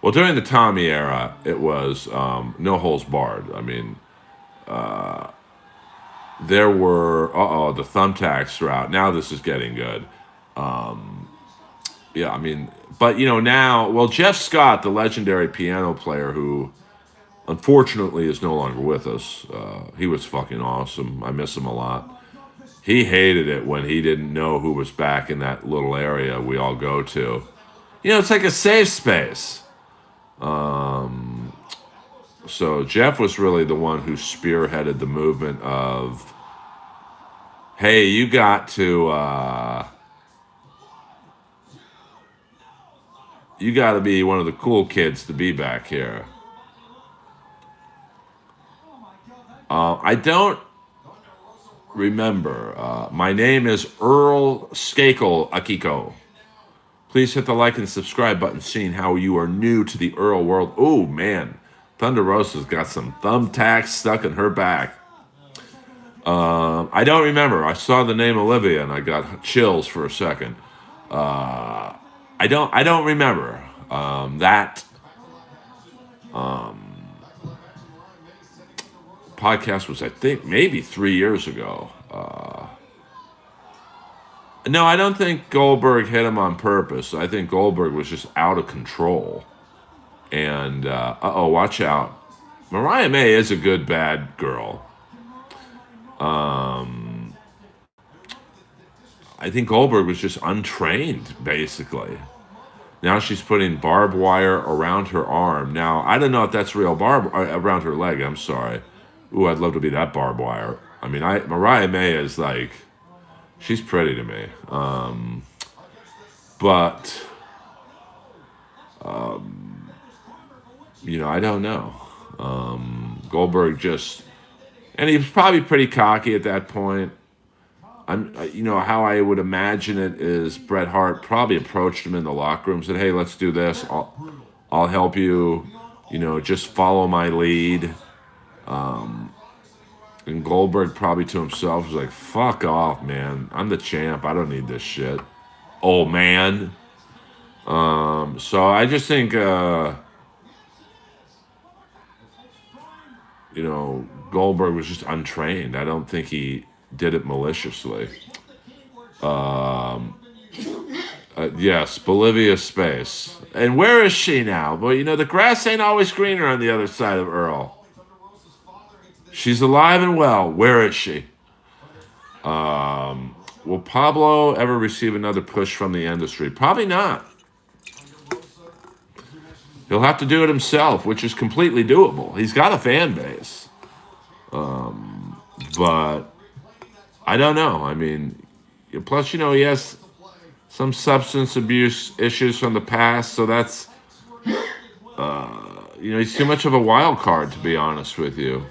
Well, during the Tommy era, it was no holds barred. There were the thumbtacks throughout. Now this is getting good. But now, well, Jeff Scott, the legendary piano player who unfortunately is no longer with us. He was fucking awesome. I miss him a lot. He hated it when he didn't know who was back in that little area we all go to. It's like a safe space. So Jeff was really the one who spearheaded the movement of, hey, you got to be one of the cool kids to be back here. I don't remember. My name is Earl Skakel Akiko. Please hit the like and subscribe button, seeing how you are new to the Earl world. Oh, man. Thunder Rosa's got some thumbtacks stuck in her back. I don't remember. I saw the name Olivia and I got chills for a second. I don't remember that podcast was, I think, maybe 3 years ago. No, I don't think Goldberg hit him on purpose. I think Goldberg was just out of control. And, watch out. Mariah May is a good, bad girl. I think Goldberg was just untrained, basically. Now she's putting barbed wire around her arm. Now, I don't know if that's real around her leg, I'm sorry. Ooh, I'd love to be that barbed wire. Mariah May is like, she's pretty to me. I don't know. Goldberg and he was probably pretty cocky at that point. How I would imagine it is Bret Hart probably approached him in the locker room, said, hey, let's do this. I'll help you. just follow my lead. And Goldberg probably to himself was like, fuck off, man. I'm the champ. I don't need this shit. Old man. So I just think, Goldberg was just untrained. I don't think he did it maliciously. Yes, Bolivia space. And where is she now? Well, the grass ain't always greener on the other side of Earl. She's alive and well. Where is she? Will Pablo ever receive another push from the industry? Probably not. He'll have to do it himself, which is completely doable. He's got a fan base. But I don't know. I mean, plus, he has some substance abuse issues from the past, so that's, he's too much of a wild card, to be honest with you.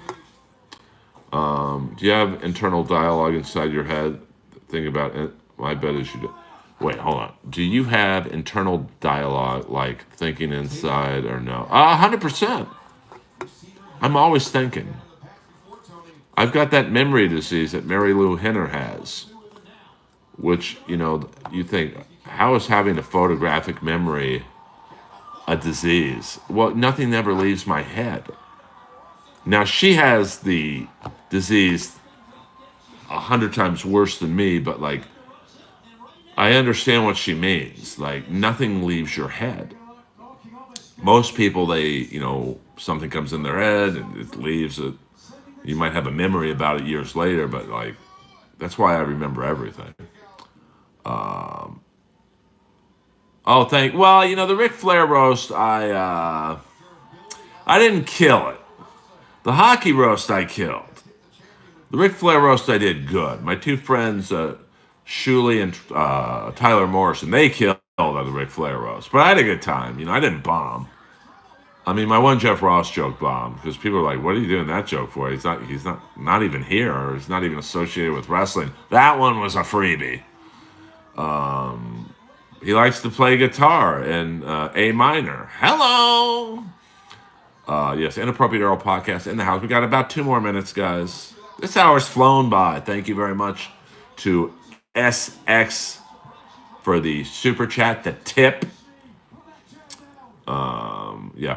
Do you have internal dialogue inside your head? Think about it. My bet is you do. Wait, hold on. Do you have internal dialogue, like thinking inside or no? 100%. I'm always thinking. I've got that memory disease that Mary Lou Henner has, which, you think, how is having a photographic memory a disease? Well, nothing ever leaves my head. Now, she has the disease 100 times worse than me, but, like, I understand what she means. Like, nothing leaves your head. Most people, something comes in their head and it leaves it. You might have a memory about it years later, but, like, that's why I remember everything. The Ric Flair roast, I didn't kill it. The hockey roast, I killed. The Ric Flair roast, I did good. My two friends, Shuley and Tyler Morrison, they killed on the Ric Flair roast. But I had a good time. I didn't bomb. I mean, my one Jeff Ross joke bombed because people are like, "What are you doing that joke for? He's not even here, or he's not even associated with wrestling." That one was a freebie. He likes to play guitar in A minor. Hello. Yes, Inappropriate Earl podcast in the house. We got about 2 more minutes, guys. This hour's flown by. Thank you very much to SX for the super chat, the tip.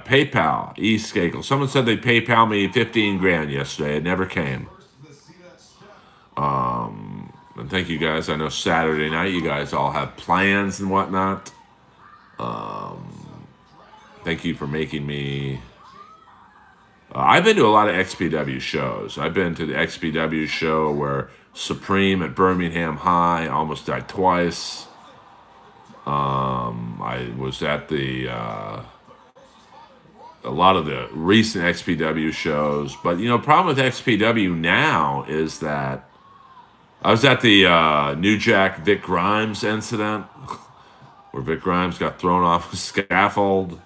PayPal, Earl Skakel. Someone said they PayPal me 15 grand yesterday. It never came. And thank you guys. I know Saturday night you guys all have plans and whatnot. Thank you for making me. I've been to a lot of XPW shows. I've been to the XPW show where Supreme at Birmingham High almost died twice. I was at a lot of the recent XPW shows. But, problem with XPW now is that I was at the New Jack Vic Grimes incident where Vic Grimes got thrown off a scaffold.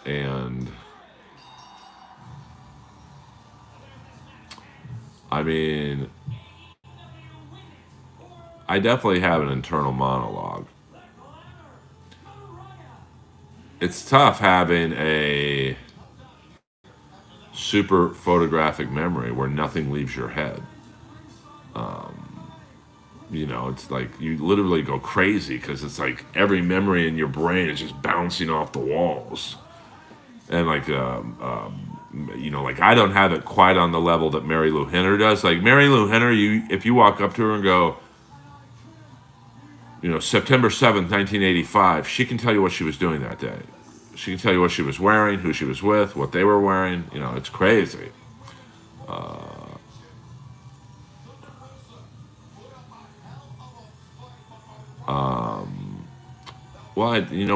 And I mean, I definitely have an internal monologue. It's tough having a super photographic memory where nothing leaves your head. It's like you literally go crazy because it's like every memory in your brain is just bouncing off the walls. And like, like I don't have it quite on the level that Mary Lou Henner does. Like Mary Lou Henner, if you walk up to her and go, September 7th, 1985, she can tell you what she was doing that day. She can tell you what she was wearing, who she was with, what they were wearing. It's crazy.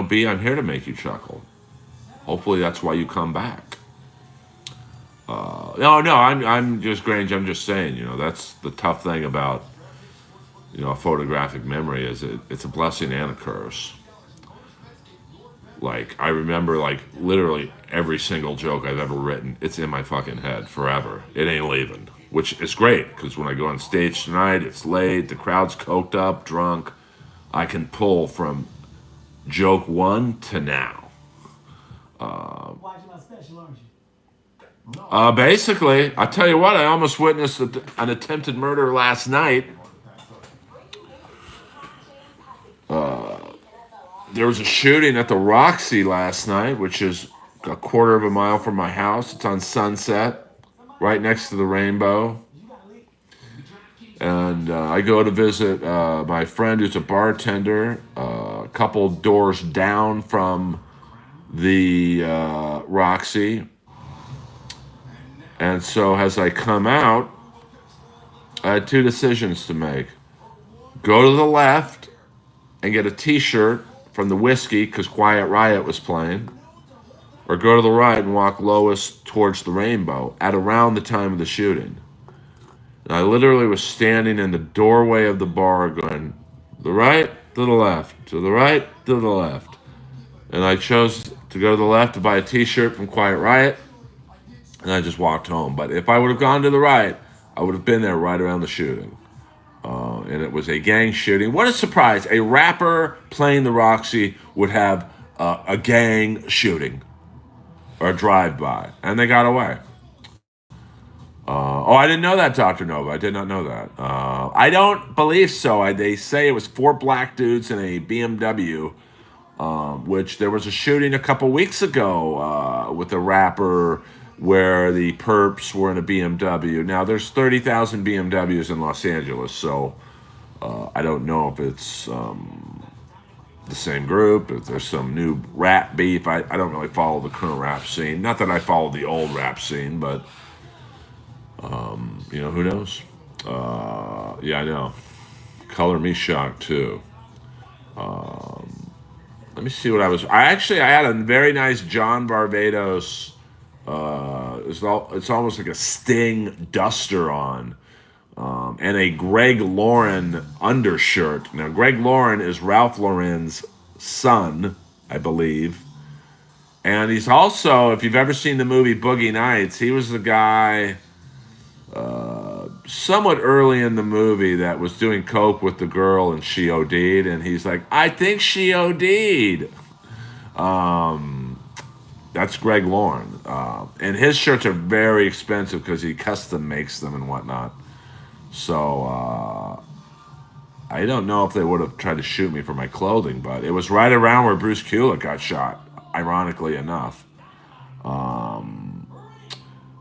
B, I'm here to make you chuckle. Hopefully that's why you come back. I'm just Grange. I'm just saying, that's the tough thing about, a photographic memory is it's a blessing and a curse. Like, I remember, like, literally every single joke I've ever written, it's in my fucking head forever. It ain't leaving, which is great, because when I go on stage tonight, it's late, the crowd's coked up, drunk. I can pull from joke 1 to now. Basically, I tell you what, I almost witnessed an attempted murder last night. There was a shooting at the Roxy last night, which is a quarter of a mile from my house. It's on Sunset, right next to the Rainbow. And I go to visit my friend who's a bartender, a couple doors down from the Roxy. And so as I come out, I had two decisions to make. Go to the left and get a t-shirt from the Whiskey because Quiet Riot was playing, or go to the right and walk lowest towards the Rainbow at around the time of the shooting. And I literally was standing in the doorway of the bar going, the right to the left, to the right to the left. And I chose to go to the left to buy a t-shirt from Quiet Riot, and I just walked home. But if I would have gone to the right, I would have been there right around the shooting. And it was a gang shooting. What a surprise. A rapper playing the Roxy would have a gang shooting or a drive-by. And they got away. I didn't know that, Dr. Nova. I did not know that. I don't believe so. They say it was 4 black dudes in a BMW, which there was a shooting a couple weeks ago with a rapper where the perps were in a BMW. Now, there's 30,000 BMWs in Los Angeles, so I don't know if it's the same group, if there's some new rap beef. I don't really follow the current rap scene. Not that I follow the old rap scene, but, who knows? Yeah, I know. Color me shocked, too. Let me see what I had a very nice John Barbados. It's almost like a Sting duster on, and a Greg Lauren undershirt. Now, Greg Lauren is Ralph Lauren's son, I believe, and he's also, if you've ever seen the movie Boogie Nights, he was the guy somewhat early in the movie that was doing coke with the girl and she OD'd, and he's like, I think she OD'd. That's Greg Lauren. And his shirts are very expensive because he custom makes them and whatnot. So I don't know if they would have tried to shoot me for my clothing, but it was right around where Bruce Kulick got shot, ironically enough.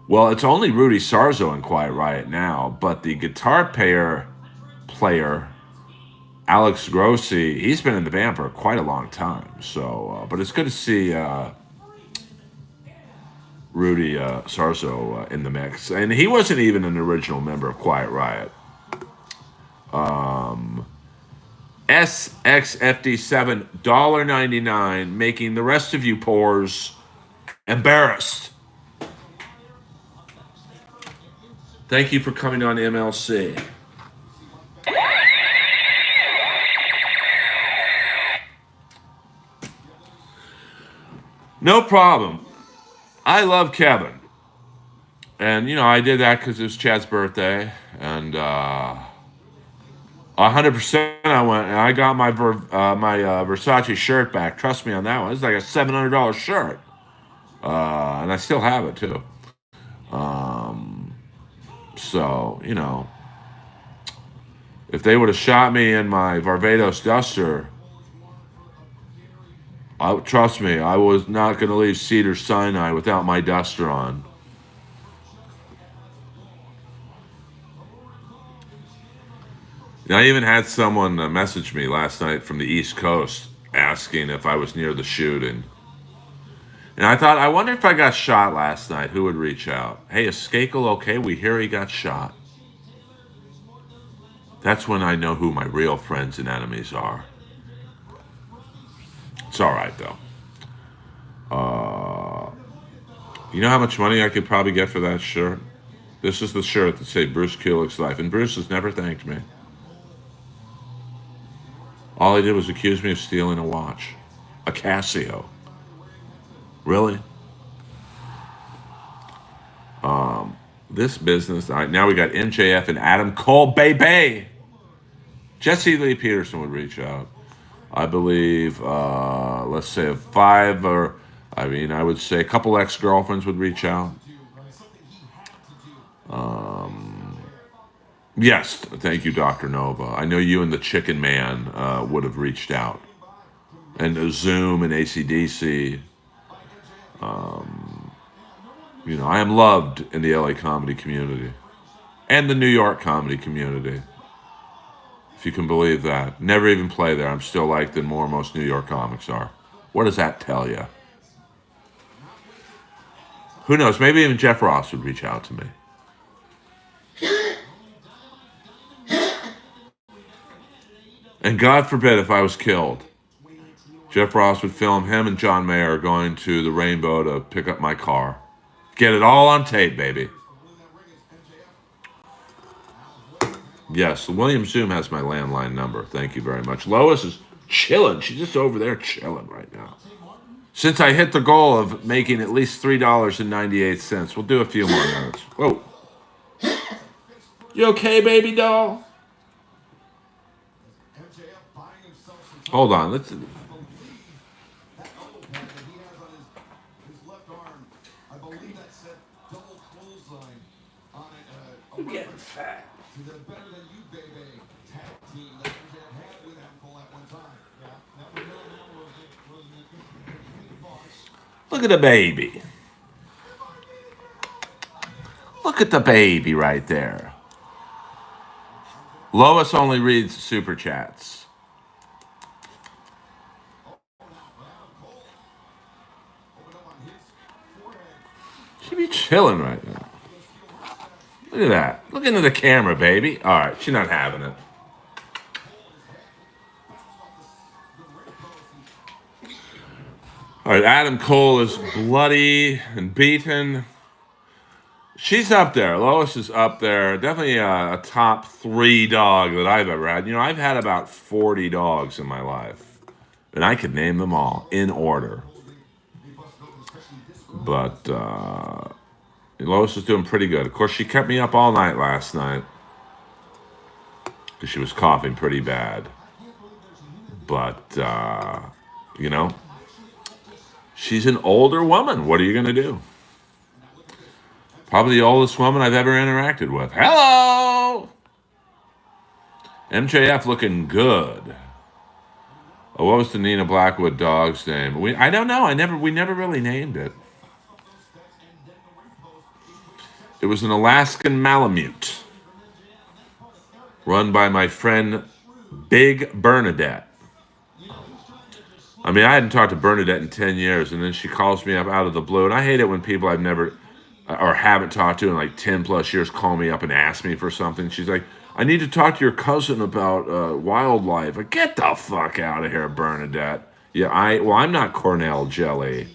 Well, it's only Rudy Sarzo in Quiet Riot now, but the guitar player Alex Grossi, he's been in the band for quite a long time. So, but it's good to see Rudy Sarzo in the mix. And he wasn't even an original member of Quiet Riot. SXFD7, $1.99, making the rest of you poors embarrassed. Thank you for coming on MLC. No problem. I love Kevin. And, I did that because it was Chad's birthday. And 100% I went. And I got my Versace shirt back. Trust me on that one. It's like a $700 shirt. And I still have it, too. So, if they would have shot me in my Barbados duster, trust me, I was not going to leave Cedar Sinai without my duster on. I even had someone message me last night from the East Coast asking if I was near the shooting. And I thought, I wonder if I got shot last night, who would reach out? Hey, is Skakel okay? We hear he got shot. That's when I know who my real friends and enemies are. It's all right, though. You know how much money I could probably get for that shirt? This is the shirt that said Bruce Kulick's life, and Bruce has never thanked me. All he did was accuse me of stealing a watch. A Casio. Really? This business, now we got MJF and Adam Cole, baby. Jesse Lee Peterson would reach out. I believe, let's say a I mean, I would say a couple ex-girlfriends would reach out. Yes, thank you, Dr. Nova. I know you and the Chicken Man would have reached out. And Zoom and ACDC. I am loved in the LA comedy community and the New York comedy community. If you can believe that. Never even play there. I'm still liked than more most New York comics are. What does that tell you? Who knows? Maybe even Jeff Ross would reach out to me. And God forbid if I was killed, Jeff Ross would film him and John Mayer going to the Rainbow to pick up my car. Get it all on tape, baby. Yes, William Zoom has my landline number. Thank you very much. Lois is chilling. She's just over there chilling right now. Since I hit the goal of making at least $3.98, we'll do a few more minutes. Whoa. You okay, baby doll? Hold on. Let's. You're getting fat. Look at the baby. Look at the baby right there. Lois only reads super chats. She be chilling right now. Look at that. Look into the camera, baby. All right, she's not having it. All right, Adam Cole is bloody and beaten. She's up there. Lois is up there. Definitely a top 3 dog that I've ever had. I've had about 40 dogs in my life, and I could name them all in order. But Lois is doing pretty good. Of course, she kept me up all night last night because she was coughing pretty bad. But, she's an older woman. What are you going to do? Probably the oldest woman I've ever interacted with. Hello! MJF looking good. Oh, what was the Nina Blackwood dog's name? I don't know. We never really named it. It was an Alaskan Malamute run by my friend Big Bernadette. I mean, I hadn't talked to Bernadette in 10 years, and then she calls me up out of the blue. And I hate it when people I've never or haven't talked to in like 10 plus years call me up and ask me for something. She's like, I need to talk to your cousin about wildlife. Like, get the fuck out of here, Bernadette. Yeah, I'm not Cornell Jelly.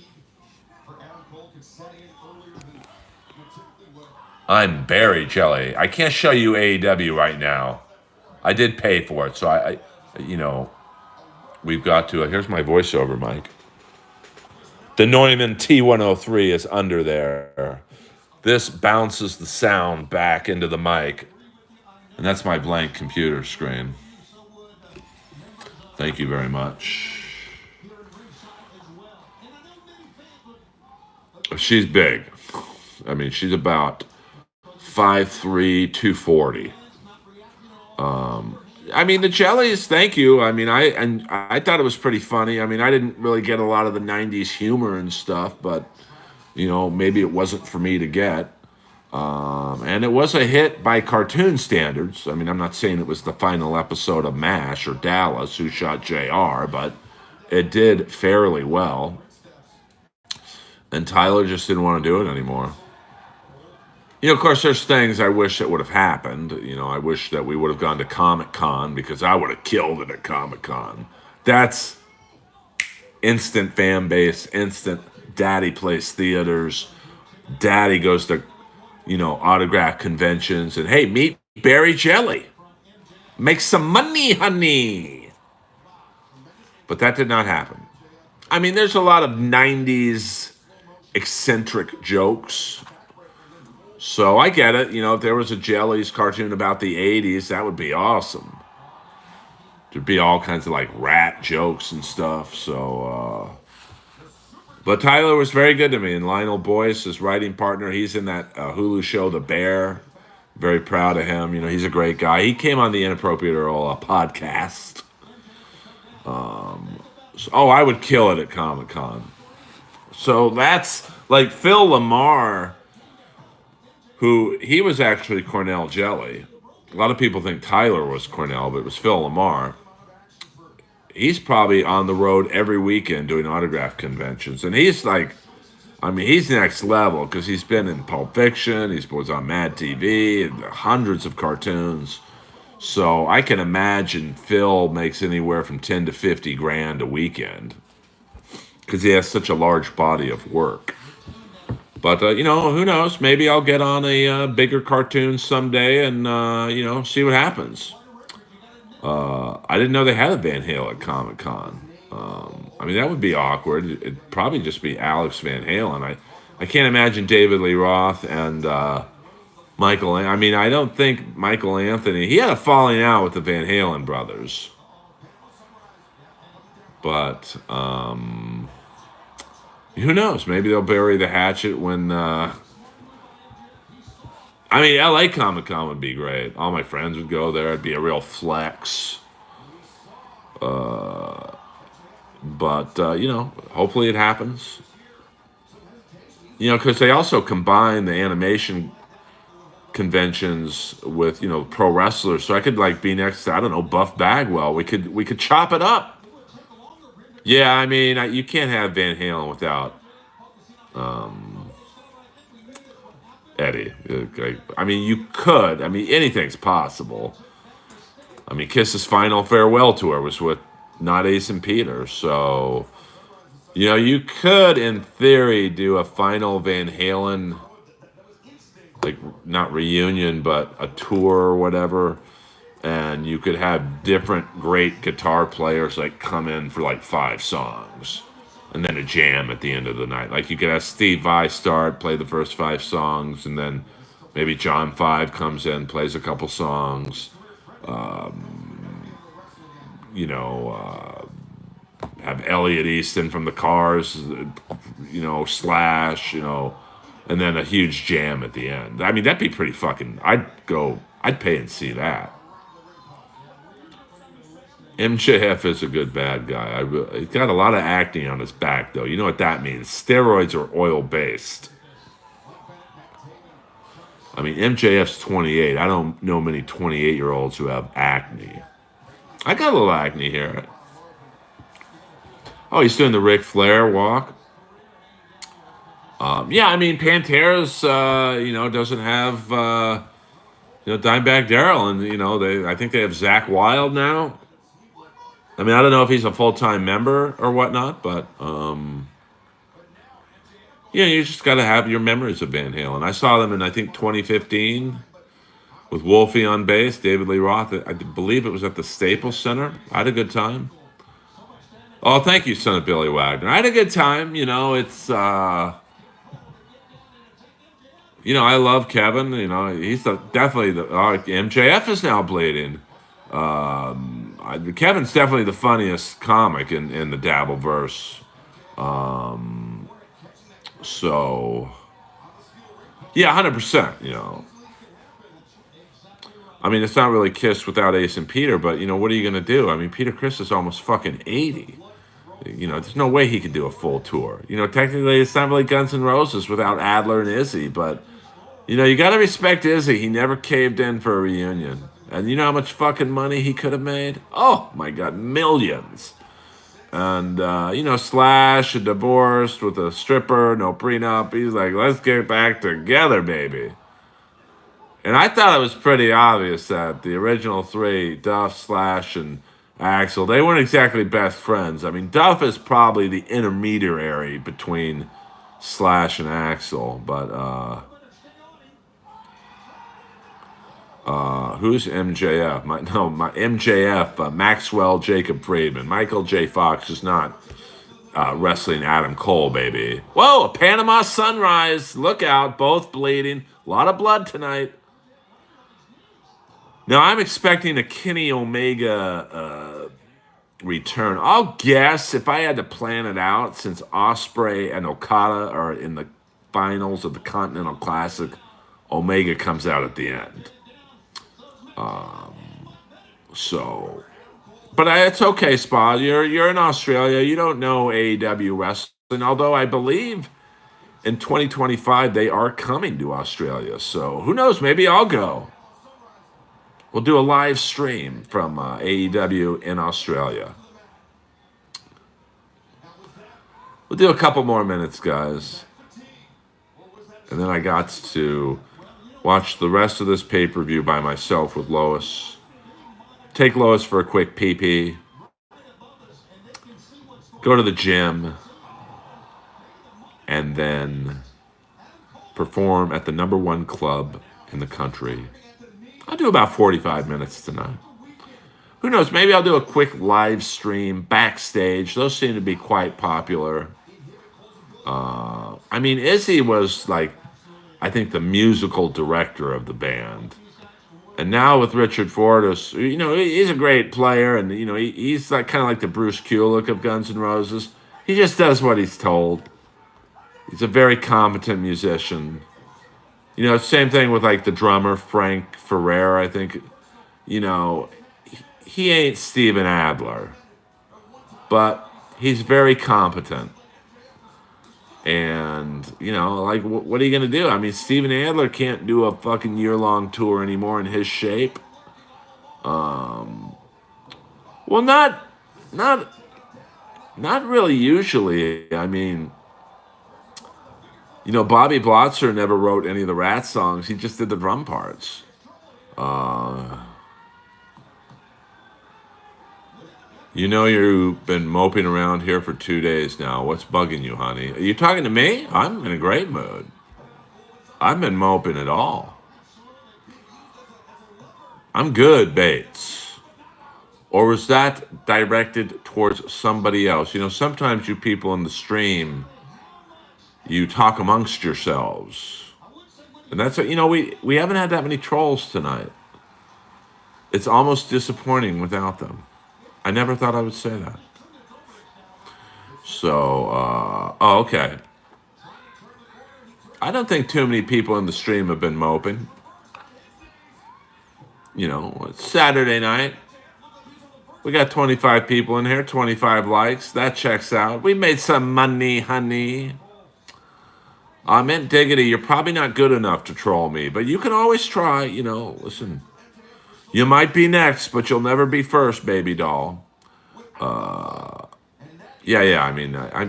I'm Barry Jelly. I can't show you AEW right now. I did pay for it, so I we've got to. Here's my voiceover mic. The Neumann T103 is under there. This bounces the sound back into the mic. And that's my blank computer screen. Thank you very much. She's big. I mean, she's about 5'3", 240. I mean, the jellies, thank you. I mean, I thought it was pretty funny. I mean, I didn't really get a lot of the 90s humor and stuff, but, maybe it wasn't for me to get. And it was a hit by cartoon standards. I mean, I'm not saying it was the final episode of MASH or Dallas, Who Shot JR, but it did fairly well. And Tyler just didn't want to do it anymore. Of course, there's things I wish that would have happened. I wish that we would have gone to Comic-Con because I would have killed it at Comic-Con. That's instant fan base, instant daddy plays theaters. Daddy goes to, autograph conventions. And, hey, meet Barry Jelly. Make some money, honey. But that did not happen. I mean, there's a lot of 90s eccentric jokes. So I get it. If there was a Jellies cartoon about the 80s, that would be awesome. There'd be all kinds of like rat jokes and stuff. So, But Tyler was very good to me, and Lionel Boyce, his writing partner, he's in that Hulu show, The Bear. Very proud of him. You know, he's a great guy. He came on the Inappropriate Earl podcast. I would kill it at Comic Con. So that's like Phil Lamar, who he was actually Cornell Jelly. A lot of people think Tyler was Cornell, but it was Phil Lamar. He's probably on the road every weekend doing autograph conventions. And he's like, I mean, he's next level because he's been in Pulp Fiction, he was on Mad TV, and hundreds of cartoons. So I can imagine Phil makes anywhere from 10 to 50 grand a weekend because he has such a large body of work. But, who knows? Maybe I'll get on a bigger cartoon someday and, see what happens. I didn't know they had a Van Halen at Comic Con. I mean, that would be awkward. It'd probably just be Alex Van Halen. I can't imagine David Lee Roth and Michael. I mean, I don't think Michael Anthony. He had a falling out with the Van Halen brothers. But who knows? Maybe they'll bury the hatchet when. LA Comic Con would be great. All my friends would go there. It'd be a real flex. But hopefully it happens. Because they also combine the animation conventions with pro wrestlers, so I could be next to, I don't know, Buff Bagwell. We could chop it up. Yeah, I mean, you can't have Van Halen without Eddie. I mean, you could. I mean, anything's possible. I mean, Kiss's final farewell tour was with not Ace and Peter, so you could, in theory, do a final Van Halen, not reunion, but a tour or whatever, and you could have different great guitar players come in for 5 songs, and then a jam at the end of the night. You could have Steve Vai start, play the first 5 songs, and then maybe John 5 comes in, plays a couple songs. Have Elliot Easton from the Cars, Slash, and then a huge jam at the end. I mean, that'd be pretty fucking. I'd pay and see that. MJF is a good bad guy. He's got a lot of acne on his back, though. You know what that means? Steroids are oil-based. I mean, MJF's 28. I don't know many 28-year-olds who have acne. I got a little acne here. Oh, he's doing the Ric Flair walk. I mean, Pantera's, doesn't have, Dimebag Darrell, and I think they have Zach Wilde now. I mean, I don't know if he's a full-time member or whatnot, but you just got to have your memories of Van Halen. I saw them in, I think, 2015 with Wolfie on bass, David Lee Roth. I believe it was at the Staples Center. I had a good time. Oh, thank you, son of Billy Wagner. I had a good time. It's, I love Kevin. He's definitely the MJF is now bleeding. Kevin's definitely the funniest comic in the Dabbleverse. So, yeah, 100%. I mean, it's not really Kiss without Ace and Peter, but what are you gonna do? I mean, Peter Criss is almost fucking 80. There's no way he could do a full tour. Technically, it's not really Guns N' Roses without Adler and Izzy, but you got to respect Izzy. He never caved in for a reunion. And you know how much fucking money he could have made? Oh, my God, millions. And, Slash, divorced with a stripper, no prenup. He's like, let's get back together, baby. And I thought it was pretty obvious that the original 3, Duff, Slash, and Axl, they weren't exactly best friends. I mean, Duff is probably the intermediary between Slash and Axl, but, who's MJF? My MJF, Maxwell Jacob Friedman. Michael J. Fox is not wrestling Adam Cole, baby. Whoa, a Panama Sunrise. Look out, both bleeding. A lot of blood tonight. Now, I'm expecting a Kenny Omega return. I'll guess if I had to plan it out, since Osprey and Okada are in the finals of the Continental Classic, Omega comes out at the end. So, but it's okay, Spa. You're in Australia. You don't know AEW wrestling, although I believe in 2025 they are coming to Australia. So who knows? Maybe I'll go. We'll do a live stream from AEW in Australia. We'll do a couple more minutes, guys. And then I got to watch the rest of this pay-per-view by myself with Lois. Take Lois for a quick pee-pee. Go to the gym. And then perform at the #1 club in the country. I'll do about 45 minutes tonight. Who knows? Maybe I'll do a quick live stream backstage. Those seem to be quite popular. I mean, Izzy was like, I think, the musical director of the band. And now with Richard Fortus, he's a great player, and he's like kind of like the Bruce Kulick of Guns N' Roses. He just does what he's told. He's a very competent musician. Same thing with like the drummer Frank Ferrer. I think, he ain't Steven Adler, but he's very competent. And, like, what are you going to do? I mean, Steven Adler can't do a fucking year-long tour anymore in his shape. Well, not really usually. I mean, Bobby Blotzer never wrote any of the Rat songs. He just did the drum parts. You've been moping around here for 2 days now. What's bugging you, honey? Are you talking to me? I'm in a great mood. I've been moping at all. I'm good, Bates. Or was that directed towards somebody else? Sometimes you people in the stream, you talk amongst yourselves. And that's what, we haven't had that many trolls tonight. It's almost disappointing without them. I never thought I would say that. So, okay. I don't think too many people in the stream have been moping. It's Saturday night. We got 25 people in here, 25 likes. That checks out. We made some money, honey. Mint Diggity, you're probably not good enough to troll me, but you can always try. Listen. You might be next, but you'll never be first, baby doll. Yeah. I mean, I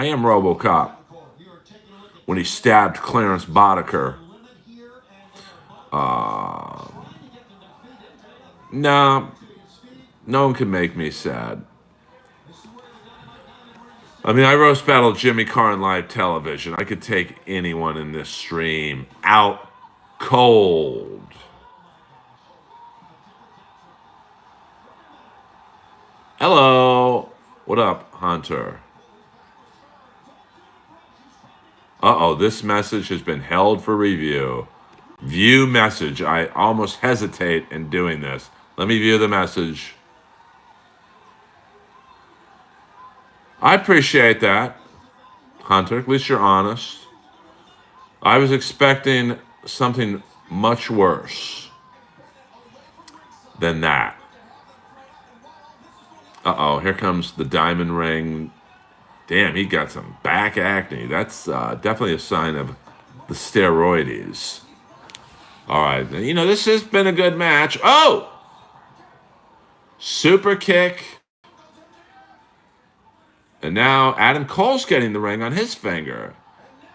am RoboCop when he stabbed Clarence Boddicker. No one can make me sad. I mean, I roast battled Jimmy Carr on live television. I could take anyone in this stream out cold. Hello. What up, Hunter? Uh-oh, this message has been held for review. View message. I almost hesitate in doing this. Let me view the message. I appreciate that, Hunter. At least you're honest. I was expecting something much worse than that. Uh-oh, here comes the diamond ring. Damn, he got some back acne. That's definitely a sign of the steroids. All right, this has been a good match. Oh! Super kick. And now Adam Cole's getting the ring on his finger.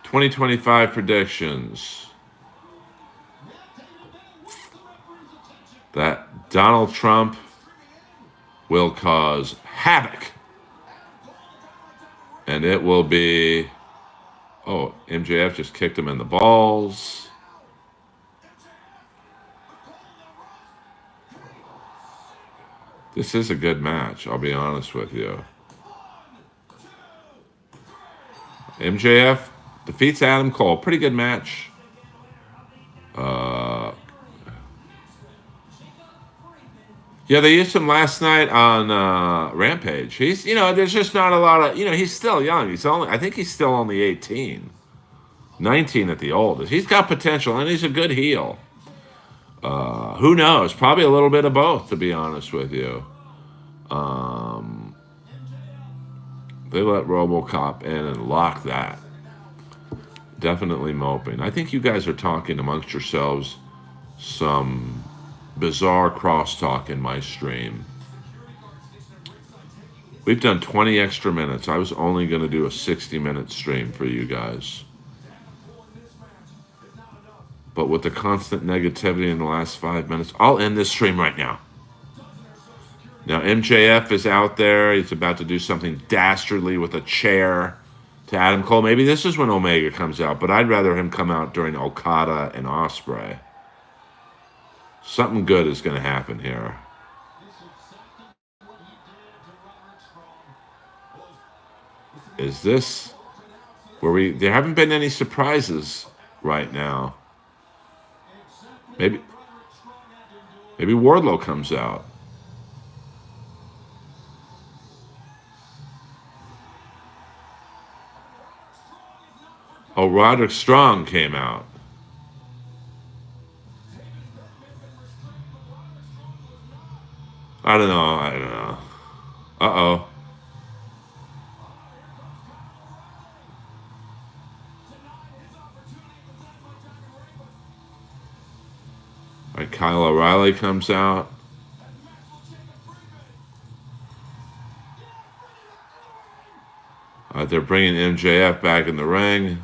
2025 predictions. That Donald Trump will cause havoc. And it will be... Oh, MJF just kicked him in the balls. This is a good match, I'll be honest with you. MJF defeats Adam Cole. Pretty good match. Yeah, they used him last night on Rampage. He's, there's just not a lot of, he's still young. I think he's still only 18, 19 at the oldest. He's got potential, and he's a good heel. Who knows? Probably a little bit of both, to be honest with you. Um, they let RoboCop in and lock that. Definitely moping. I think you guys are talking amongst yourselves some bizarre crosstalk in my stream. We've done 20 extra minutes. I was only going to do a 60-minute stream for you guys. But with the constant negativity in the last 5 minutes, I'll end this stream right now. Now, MJF is out there. He's about to do something dastardly with a chair to Adam Cole. Maybe this is when Omega comes out, but I'd rather him come out during Okada and Ospreay. Something good is going to happen here. Is this where there haven't been any surprises right now? Maybe Wardlow comes out. Oh, Roderick Strong came out. I don't know. Uh-oh. All right, Kyle O'Reilly comes out. They're bringing MJF back in the ring.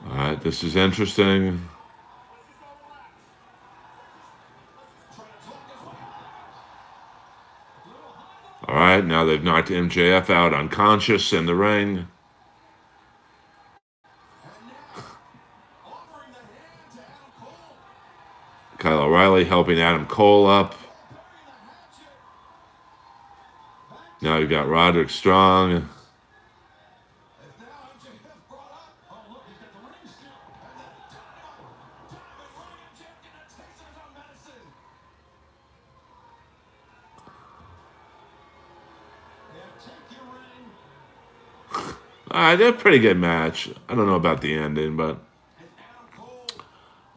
All right, this is interesting. All right, now they've knocked MJF out unconscious in the ring. Kyle O'Reilly helping Adam Cole up. Now you've got Roderick Strong. They're a pretty good match. I don't know about the ending, but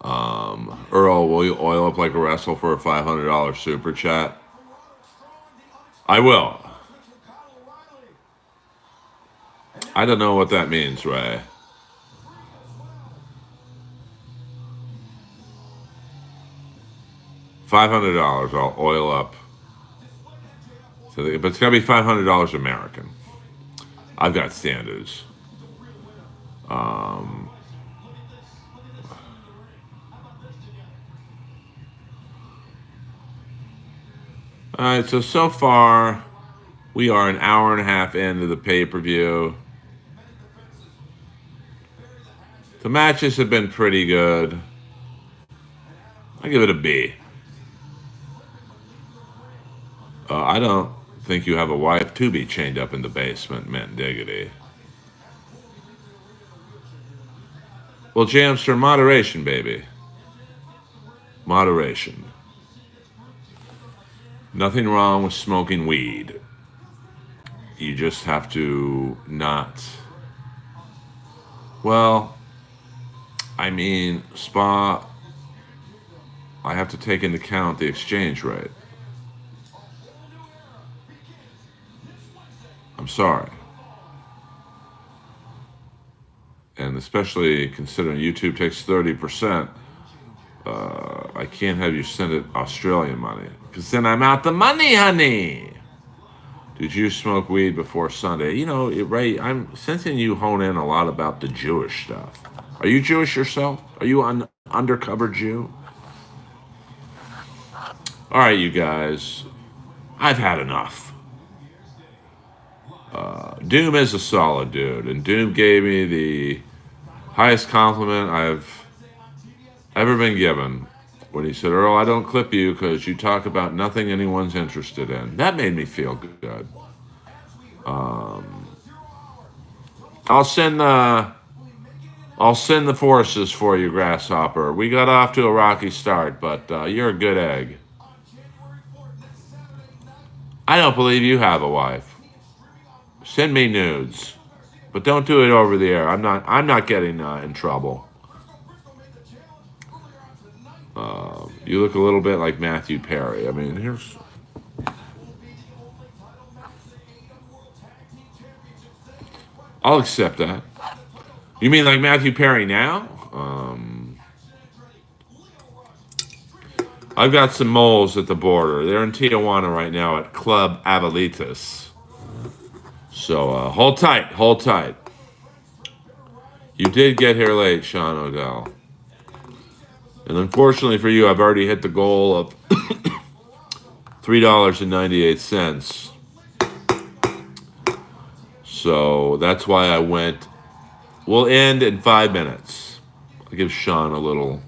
Earl, will you oil up like a wrestle for a $500 super chat? I will. I don't know what that means, Ray. $500, I'll oil up. But it's got to be $500 American. I've got standards. All right, so far, we are an hour and a half into the pay-per-view. The matches have been pretty good. I give it a B. I don't think you have a wife to be chained up in the basement, mint diggity. Well, Jamster, moderation, baby. Moderation. Nothing wrong with smoking weed. You just have to not... Well, I mean, Spa, I have to take into account the exchange rate. I'm sorry. And especially considering YouTube takes 30%, I can't have you send it Australian money. Because then I'm out the money, honey. Did you smoke weed before Sunday? You know, Ray, I'm sensing you hone in a lot about the Jewish stuff. Are you Jewish yourself? Are you an undercover Jew? All right, you guys. I've had enough. Doom is a solid dude, and Doom gave me the highest compliment I've ever been given when he said, Earl, I don't clip you because you talk about nothing anyone's interested in. That made me feel good. I'll send the forces for you, Grasshopper. We got off to a rocky start, but you're a good egg. I don't believe you have a wife. Send me nudes, but don't do it over the air. I'm not getting in trouble. You look a little bit like Matthew Perry. I mean, here's. I'll accept that. You mean like Matthew Perry now? I've got some moles at the border. They're in Tijuana right now at Club Avelitas. So hold tight, hold tight. You did get here late, Sean Odell. And unfortunately for you, I've already hit the goal of $3.98. So that's why I went. We'll end in 5 minutes. I'll give Sean a little,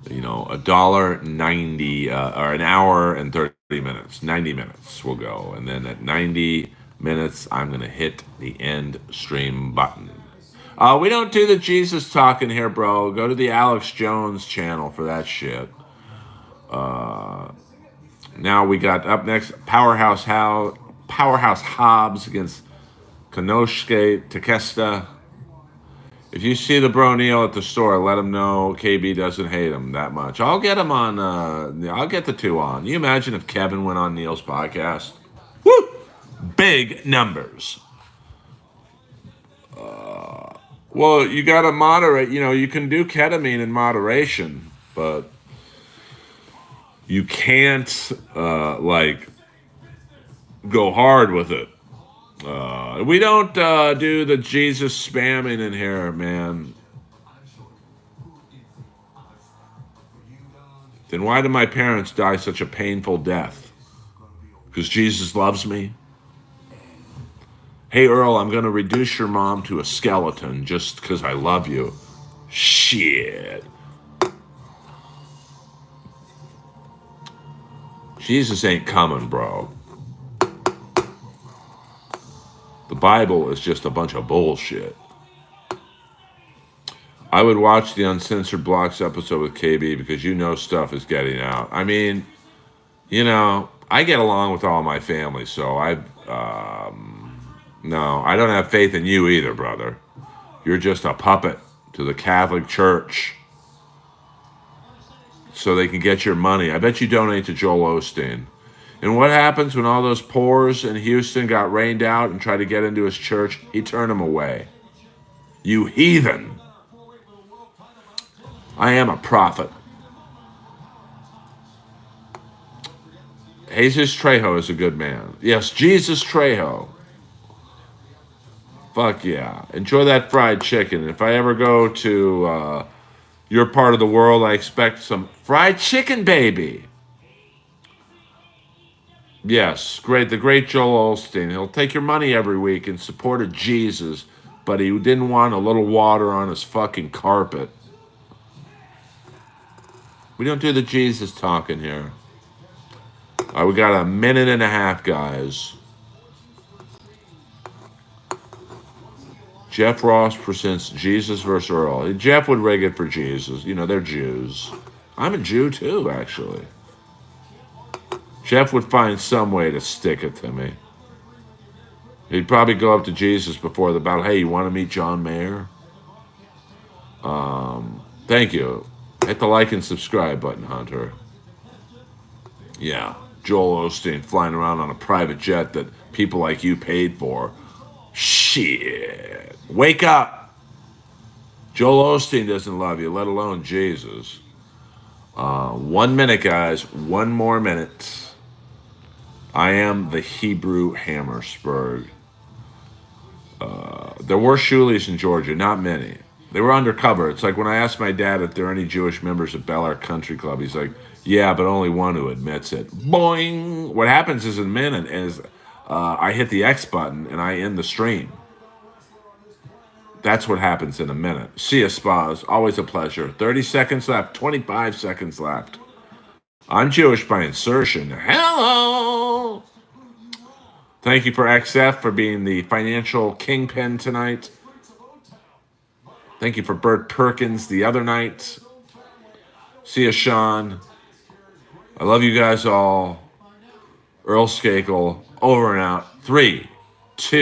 $1.90 or an hour and 30 minutes. 90 minutes we'll go. And then at 90 minutes, I'm going to hit the end stream button. We don't do the Jesus talking here, bro. Go to the Alex Jones channel for that shit. Now we got up next Powerhouse Hobbs against Konosuke Takeshita. If you see the bro Neil at the store, let him know KB doesn't hate him that much. I'll get him on. I'll get the two on. You imagine if Kevin went on Neil's podcast? Woo! Big numbers. Well, you got to moderate. You can do ketamine in moderation, but you can't go hard with it. We don't do the Jesus spamming in here, man. Then why did my parents die such a painful death? Because Jesus loves me? Hey, Earl, I'm going to reduce your mom to a skeleton just because I love you. Shit. Jesus ain't coming, bro. The Bible is just a bunch of bullshit. I would watch the Uncensored Blocks episode with KB because stuff is getting out. I mean, I get along with all my family, so no, I don't have faith in you either, brother. You're just a puppet to the Catholic Church so they can get your money. I bet you donate to Joel Osteen. And what happens when all those poors in Houston got rained out and tried to get into his church? He turned them away. You heathen. I am a prophet. Jesus Trejo is a good man. Yes, Jesus Trejo. Fuck yeah. Enjoy that fried chicken. If I ever go to your part of the world, I expect some fried chicken, baby. Yes, great. The great Joel Osteen. He'll take your money every week in support of Jesus, but he didn't want a little water on his fucking carpet. We don't do the Jesus talking here. We got a minute and a half, guys. Jeff Ross presents Jesus versus Earl. Jeff would rig it for Jesus. They're Jews. I'm a Jew too, actually. Jeff would find some way to stick it to me. He'd probably go up to Jesus before the battle. Hey, you want to meet John Mayer? Thank you. Hit the like and subscribe button, Hunter. Yeah, Joel Osteen flying around on a private jet that people like you paid for. Shit. Wake up. Joel Osteen doesn't love you, let alone Jesus. 1 minute, guys. One more minute. I am the Hebrew Hammersburg. There were Shuleys in Georgia, not many. They were undercover. It's like when I asked my dad if there are any Jewish members of Bel Air Country Club, he's like, yeah, but only one who admits it. Boing! What happens is in a minute is I hit the X button and I end the stream. That's what happens in a minute. See ya, spas. Always a pleasure. 30 seconds left. 25 seconds left. I'm Jewish by insertion. Hello! Thank you for XF for being the financial kingpin tonight. Thank you for Bert Perkins the other night. See you, Sean. I love you guys all. Earl Skakel, over and out. 3, 2.